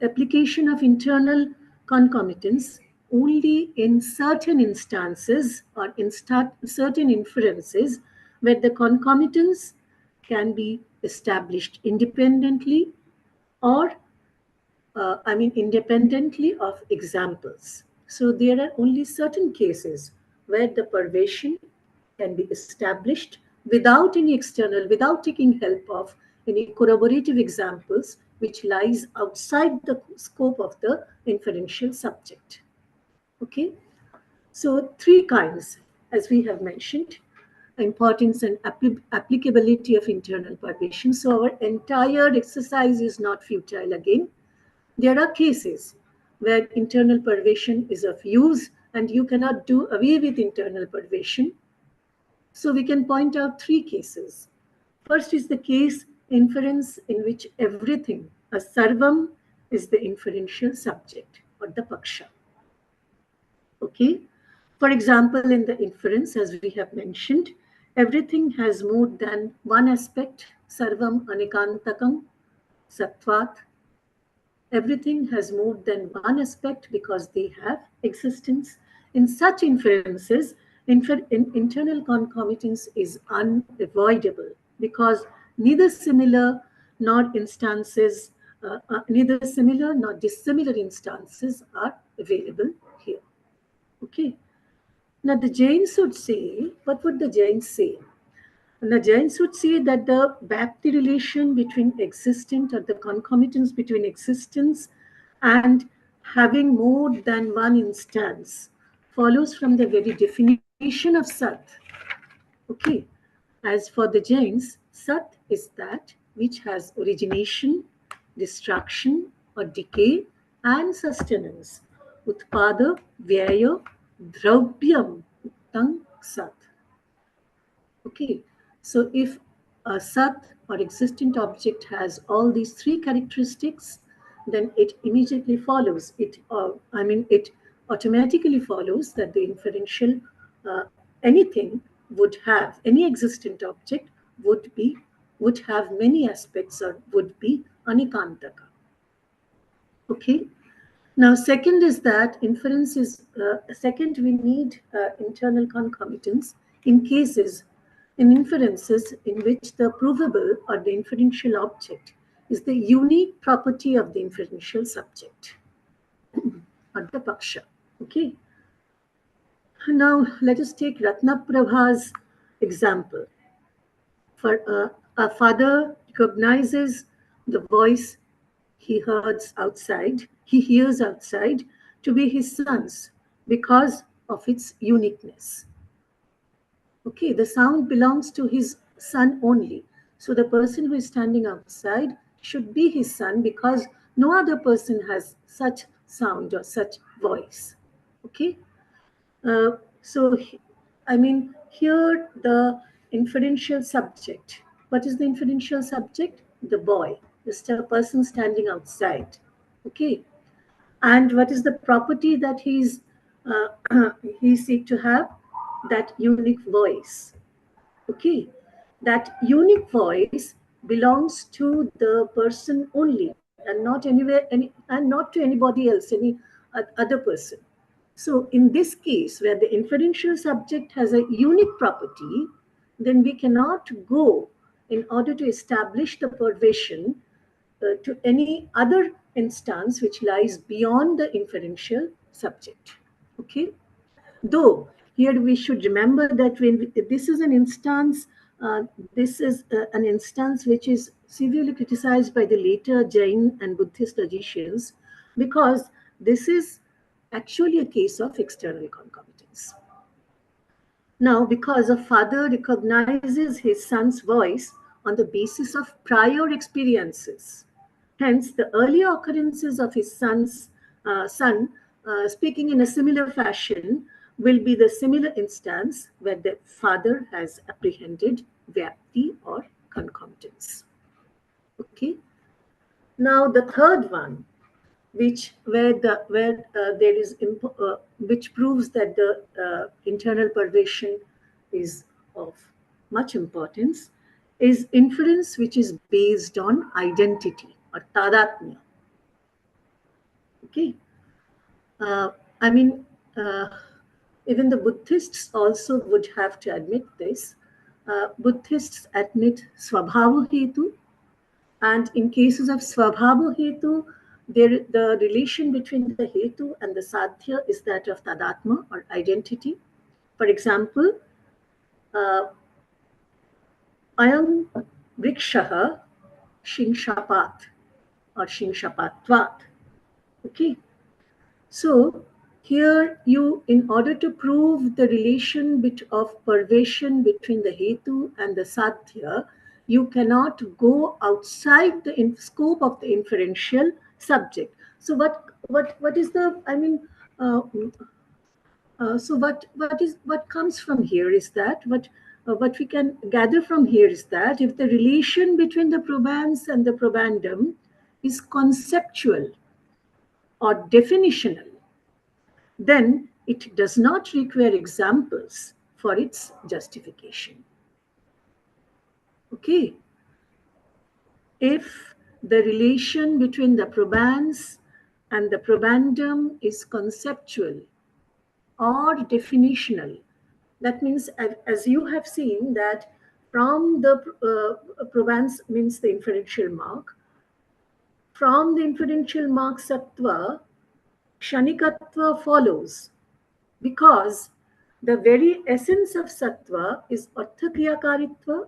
application of internal concomitance only in certain instances or in certain inferences where the concomitance can be established independently or independently of examples. So there are only certain cases where the pervasion can be established without any external, without taking help of any corroborative examples which lies outside the scope of the inferential subject. Okay, so three kinds, as we have mentioned: importance and applicability of internal pervasion. So our entire exercise is not futile again. There are cases where internal pervasion is of use and you cannot do away with internal pervasion. So we can point out three cases. First is the case inference in which everything, a sarvam, is the inferential subject or the paksha. Okay. For example, in the inference, as we have mentioned, everything has more than one aspect, sarvam anikantakam. Sattvat. Everything has more than one aspect because they have existence. In such inferences, internal concomitance is unavoidable because neither similar nor dissimilar instances are available here. Okay. Now the Jains would say, what would the Jains say? And the Jains would say that the Bhakti relation between existent or the concomitance between existence and having more than one instance follows from the very definition of Sat. Okay. As for the Jains, Sat is that which has origination, destruction or decay and sustenance. Utpada, Vyaya, Dravyam, Uttam, Sat. Okay, so if a Sat or existent object has all these three characteristics, then it immediately follows, it automatically follows that the inferential anything would have, any existent object would have many aspects or would be anikantaka. Okay. Now, second is that inference is, second, we need internal concomitance in inferences in which the provable or the inferential object is the unique property of the inferential subject or the paksha. Okay. Now, let us take Ratnaprabha's example. For a father recognizes the voice he hears outside to be his son's because of its uniqueness. Okay, the sound belongs to his son only. So the person who is standing outside should be his son because no other person has such sound or such voice. Okay. Here the inferential subject. What is the inferential subject? The boy, the person standing outside. Okay. And what is the property that he seek to have? That unique voice. Okay. That unique voice belongs to the person only and not and not to anybody else, any other person. So in this case, where the inferential subject has a unique property, then we cannot go in order to establish the pervasion to any other instance which lies beyond the inferential subject. Okay? Though here we should remember that when this is an instance which is severely criticized by the later Jain and Buddhist logicians because this is actually a case of external concomitance. Now, because a father recognizes his son's voice on the basis of prior experiences, hence the earlier occurrences of his son speaking in a similar fashion will be the similar instance where the father has apprehended Vyapti or concomitance. Okay. Now the third one, which proves that the internal pervasion is of much importance, is inference which is based on identity or tadatmya. Okay. Even the Buddhists also would have to admit this. Buddhists admit swabhava hetu, and in cases of swabhava hetu, the relation between the hetu and the sadhya is that of tadatma or identity. For example, ayam vrikshaha shingshapat or shingshapatvat. Okay. So here in order to prove the relation of pervasion between the hetu and the sadhya, you cannot go outside the scope of the inferential subject. So what is the, what comes from here is that what we can gather from here is that if the relation between the probans and the probandum is conceptual or definitional, then it does not require examples for its justification. Okay. If the relation between the probans and the probandum is conceptual or definitional. That means, as you have seen, that from the probans means the inferential mark. From the inferential mark sattva, kshanikatva follows, because the very essence of sattva is arthakriyakaritva,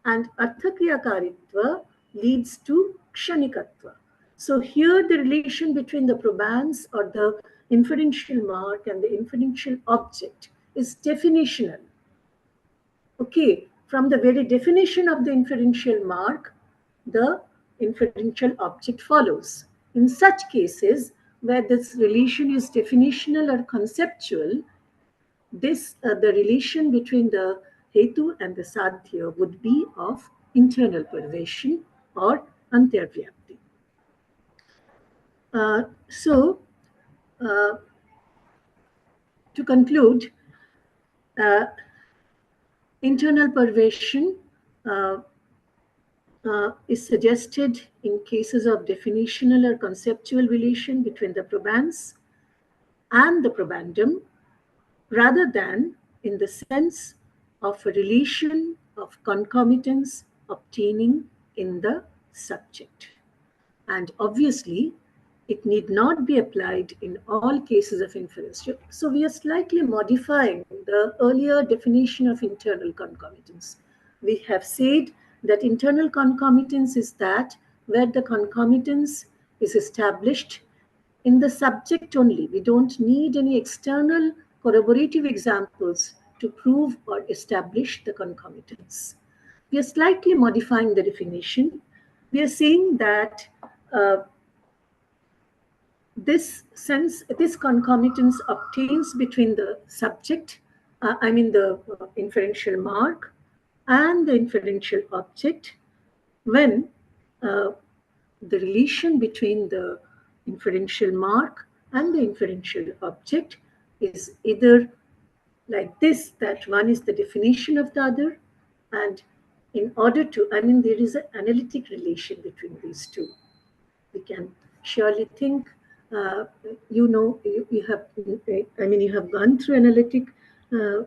and arthakriyakaritva leads to kshanikatva. So here the relation between the probans or the inferential mark and the inferential object is definitional. Okay, from the very definition of the inferential mark, the inferential object follows. In such cases where this relation is definitional or conceptual, the relation between the hetu and the sadhya would be of internal pervasion or Antarvyāpti. To conclude, internal pervasion is suggested in cases of definitional or conceptual relation between the probans and the probandum, rather than in the sense of a relation of concomitance obtaining in the subject. And obviously, it need not be applied in all cases of inference. So we are slightly modifying the earlier definition of internal concomitance. We have said that internal concomitance is that where the concomitance is established in the subject only. We don't need any external corroborative examples to prove or establish the concomitance. We are slightly modifying the definition. We are saying that this concomitance obtains between the subject, the inferential mark, and the inferential object when the relation between the inferential mark and the inferential object is either like this, that one is the definition of the other, and in order to, there is an analytic relation between these two. We can surely think, you have gone through analytic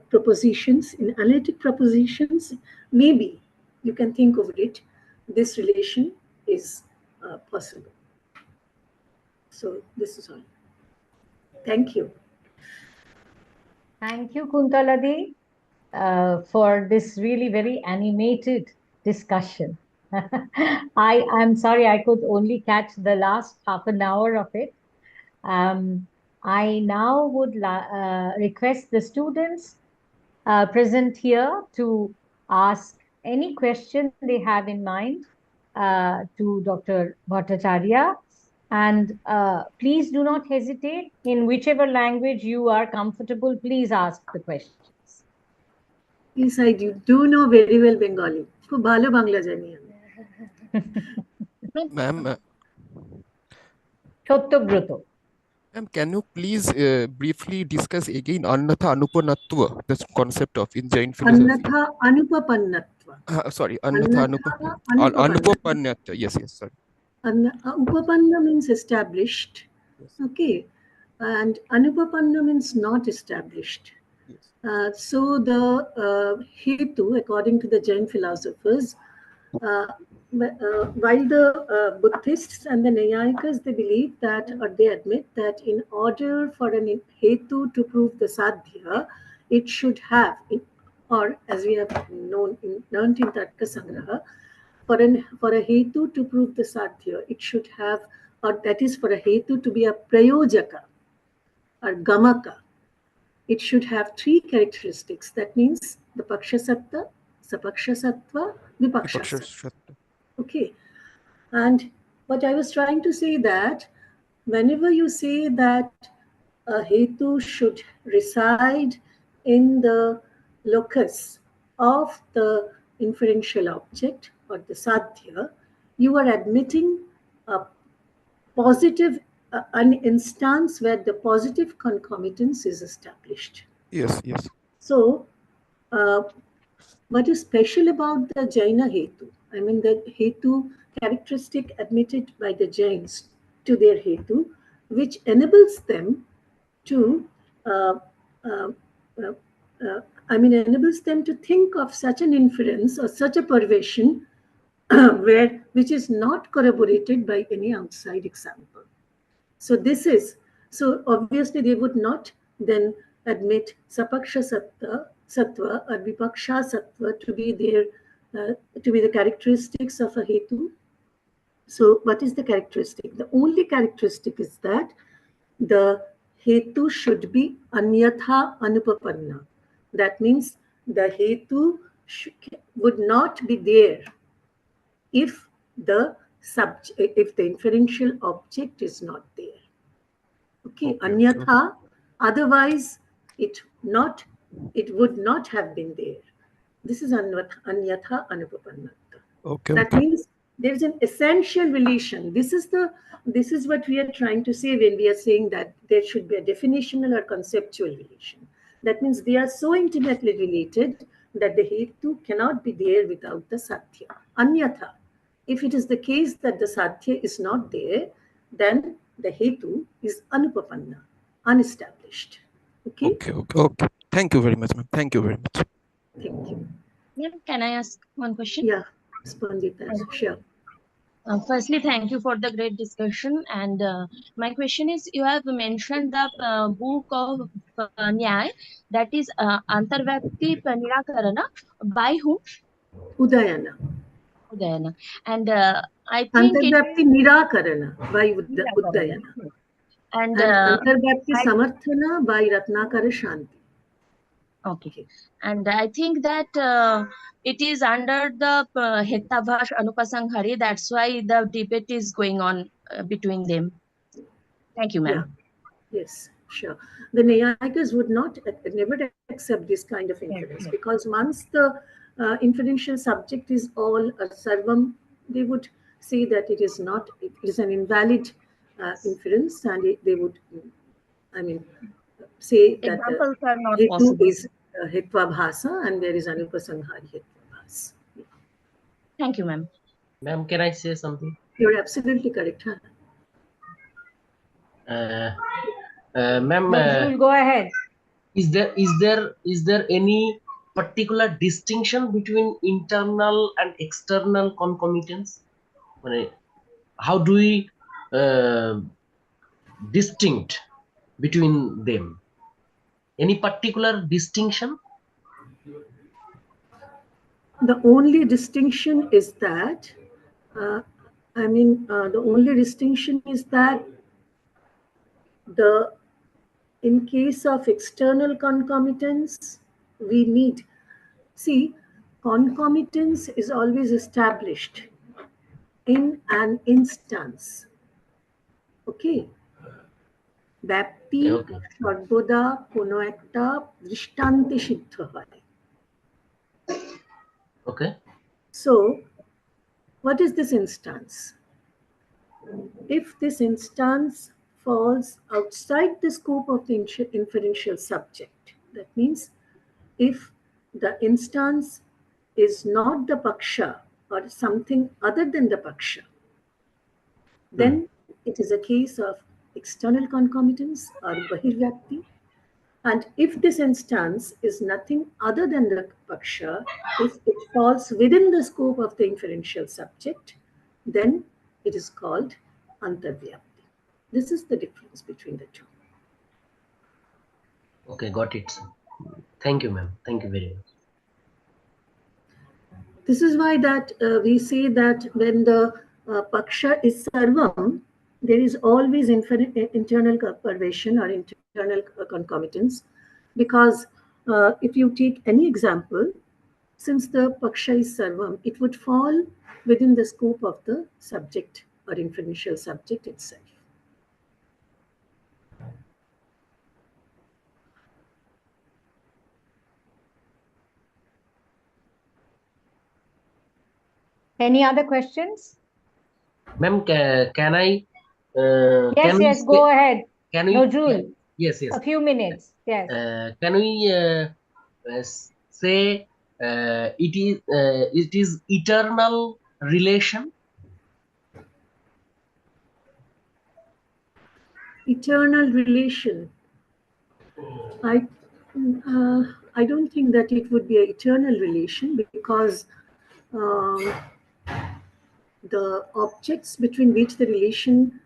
propositions. In analytic propositions, maybe you can think of it, this relation is possible. So this is all. Thank you. Thank you, Kuntala Di, for this really very animated discussion. I'm sorry I could only catch the last half an hour of it. I now would request the students present here to ask any question they have in mind to Dr. Bhattacharya. And please do not hesitate. In whichever language you are comfortable, please ask the questions. Yes, I do know very well Bengali. Khub bhalo bangla jani ami. Ma'am. Shottobroto. Ma'am, can you please briefly discuss again Annatha Anupannatva, the concept of in Jain philosophy? Annatha Anupapannatva. Sorry, Annatha Anupapannatva. Yes, sorry. Upapanna means established. Yes. Okay. And Anupapanna means not established. Yes. So the hetu, according to the Jain philosophers, while the Buddhists and the Nyayikas, they believe that, or they admit that in order for an hetu to prove the sadhya, it should have, or as we have learned in Tarka Sangraha, for a hetu to prove the sadhya, it should have, or that is for a hetu to be a prayojaka or gamaka, it should have three characteristics. That means the pakshasatta, sapakshasattva, vipakshasattva. Okay. And what I was trying to say that whenever you say that a hetu should reside in the locus of the inferential object or the sadhya, you are admitting a positive, an instance where the positive concomitance is established. Yes. So, what is special about the Jaina hetu? I mean the hetu characteristic admitted by the Jains to their hetu, which enables them to, enables them to think of such an inference or such a perversion which is not corroborated by any outside example. So this is, so obviously they would not then admit sapaksha sattva or vipaksha sattva to be their, to be the characteristics of a hetu. So what is the characteristic? The only characteristic is that the hetu should be anyatha anupapanna. That means the hetu would not be there if the inferential object is not there. Okay, anyatha, otherwise it would not have been there. This is anyatha anupapannatta. Okay. That means there is an essential relation. This is what we are trying to say when we are saying that there should be a definitional or conceptual relation. That means they are so intimately related that the hetu cannot be there without the satya. Anyatha, if it is the case that the satya is not there, then the hetu is anupapanna, unestablished. Okay? Okay. Thank you very much, ma'am. Thank you very much. Thank you. Yeah, can I ask one question? Yeah, Spandita, sure. Firstly, thank you for the great discussion. And my question is, you have mentioned the book of Nyaya, that is Antarvyāpti Nirakarana, by whom? Udayana. Udayana. And I think Antarvyāpti Nirakarana by Udayana. And Antarvyāpti Samarthana by Ratnakara Shanti. Okay. And I think that it is under the Hetavash Anupasanghari. That's why the debate is going on between them. Thank you, ma'am. Yeah. Yes, sure. The Nyayikas would never accept this kind of inference, because once the inferential subject is all a sarvam, they would say that it is not, it is an invalid inference, and they would, say that Examples are not hetu possible. is hetva bhasa and there is anupasanghari hetva bhasa. Thank you, ma'am. Ma'am, can I say something? You're absolutely correct, huh? Ma'am, go ahead. Is there any particular distinction between internal and external concomitance? How do we distinct between them? Any particular distinction? The only distinction is that, the only distinction is that in case of external concomitance, we need, see, concomitance is always established in an instance. Okay. ব্যাপ্তি সর্বদা কোনো একটা দৃষ্টান্তে সিদ্ধ হয়. Okay. So, what is this instance? If this instance falls outside the scope of the inferential subject, that means if the instance is not the paksha or something other than the paksha, then it is a case of external concomitance or bahirvyapti. And if this instance is nothing other than the paksha, if it falls within the scope of the inferential subject, then it is called antarvyapti. This is the difference between the two. Okay, got it. Thank you, ma'am. Thank you very much. This is why that we say that when the paksha is sarvam, there is always internal perversion or internal concomitance, because if you take any example, since the paksha is sarvam, it would fall within the scope of the subject or inferential subject itself. Any other questions? Ma'am, can I? Yes, go ahead. Can we? Nojul. Yes. A few minutes. Yes. Can we say it is eternal relation? Eternal relation. I don't think that it would be an eternal relation, because the objects between which the relation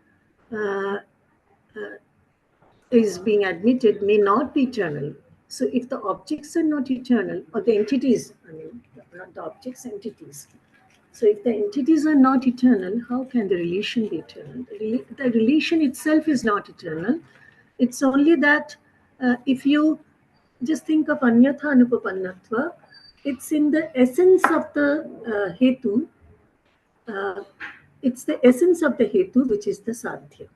is being admitted may not be eternal. So if the objects are not eternal, or the entities, I mean, not the objects, entities. So if the entities are not eternal, how can the relation be eternal? The relation itself is not eternal. It's only that if you just think of anyatha anupapannatva, it's in the essence of the hetu. It's the essence of the hetu, which is the sadhya.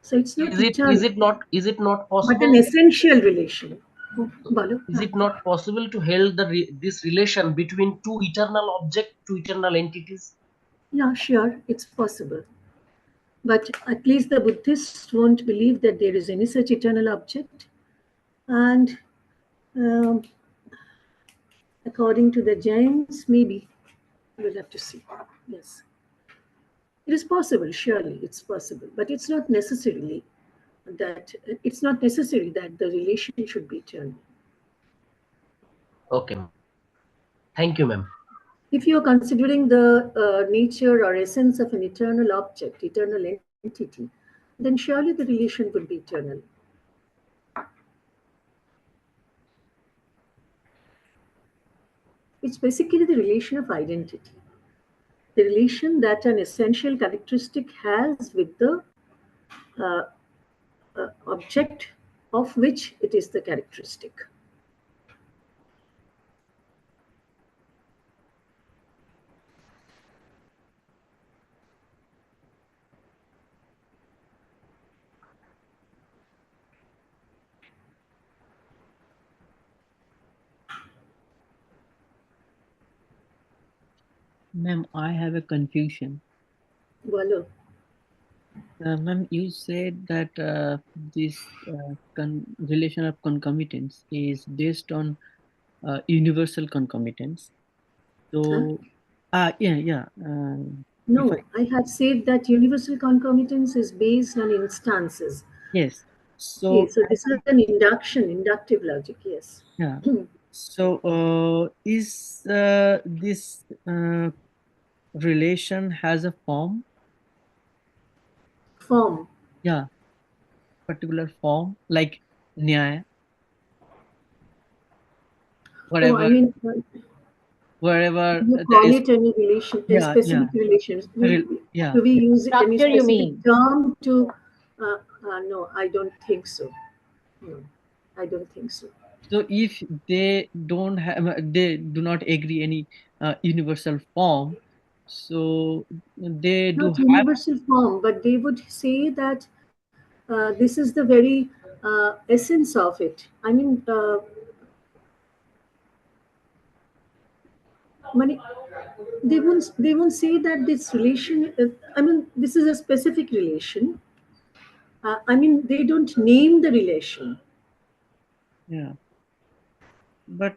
So it's not eternal. Is it not possible? But an essential relation. Is it not possible to hold this relation between two eternal objects, two eternal entities? Yeah, sure, it's possible. But at least the Buddhists won't believe that there is any such eternal object. And according to the Jains, maybe. We'll have to see. Yes. It is possible, surely it's possible. But it's not necessary that the relation should be eternal. Okay. Thank you, ma'am. If you are considering the nature or essence of an eternal object, eternal entity, then surely the relation would be eternal. It's basically the relation of identity, the relation that an essential characteristic has with the object of which it is the characteristic. Ma'am, I have a confusion. Well, Ma'am, you said that this relation of concomitance is based on universal concomitance. So, yeah. no, I had said that universal concomitance is based on instances. Yes. So this is an inductive logic, yes. Yeah. So, is this relation has a form? Form. Yeah. Particular form, like Nyaya. Whatever. Oh, I mean, wherever you call it any relation, a specific relations. Yeah. Do we use any Structure, you specific mean? term to? No, I don't think so. No, I don't think so. So if they they do not agree any universal form, so they do Not have. universal form, but they would say that this is the very essence of it. I mean, they won't say that this relation. I mean, this is a specific relation. I mean, they don't name the relation. Yeah. But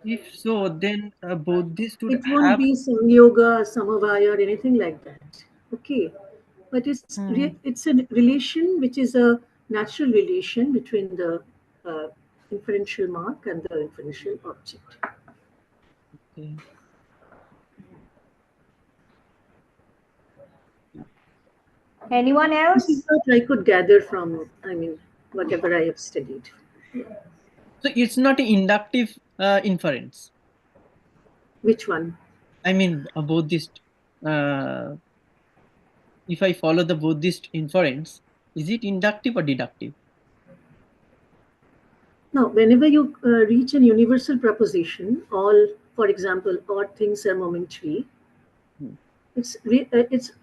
if so, then Buddhists would It won't have. be some yoga, samavaya, or anything like that. Okay, but it's a relation which is a natural relation between the inferential mark and the inferential object. Okay. Anyone else? This is what I could gather from, I mean, whatever I have studied. So it's not an inductive inference. Which one? I mean, a Buddhist. If I follow the Buddhist inference, is it inductive or deductive? Now, whenever you reach an universal proposition, all, for example, all things are momentary, it's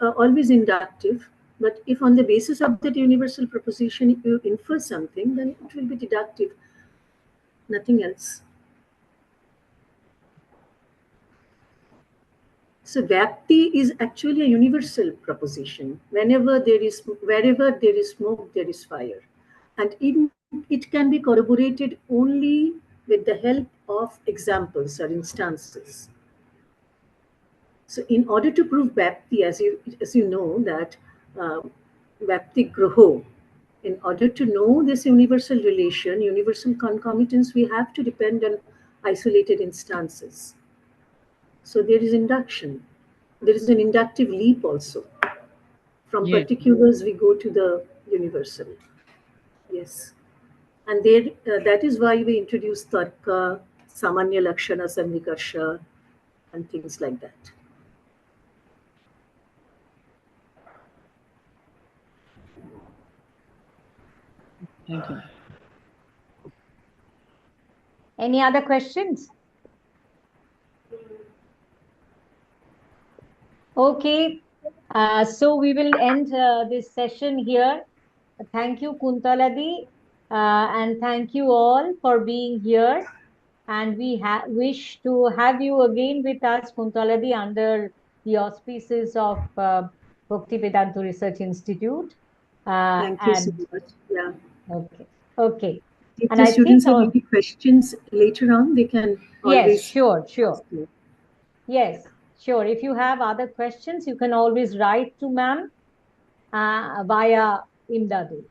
always inductive. But if on the basis of that universal proposition you infer something, then it will be deductive. Nothing else. So Vyapti is actually a universal proposition. Wherever there is smoke, there is fire. And it can be corroborated only with the help of examples or instances. So in order to prove Vyapti, as you know that Vyapti Graho, in order to know this universal relation, universal concomitance, we have to depend on isolated instances. So there is induction. There is an inductive leap also. From Yes. particulars, we go to the universal. Yes. And there, that is why we introduce Tarka, Samanya Lakshana, Sannikarsha, and things like that. Thank you. Any other questions? Okay, so we will end this session here. Thank you, Kuntaladi, and thank you all for being here. And we wish to have you again with us, Kuntaladi, under the auspices of Bhakti Vedanta Research Institute. Thank you so And much. Yeah. okay, okay. If And the I students think have any questions later on, they can yes, always sure. ask me. Yes, sure. If you have other questions, you can always write to ma'am via Imdadu.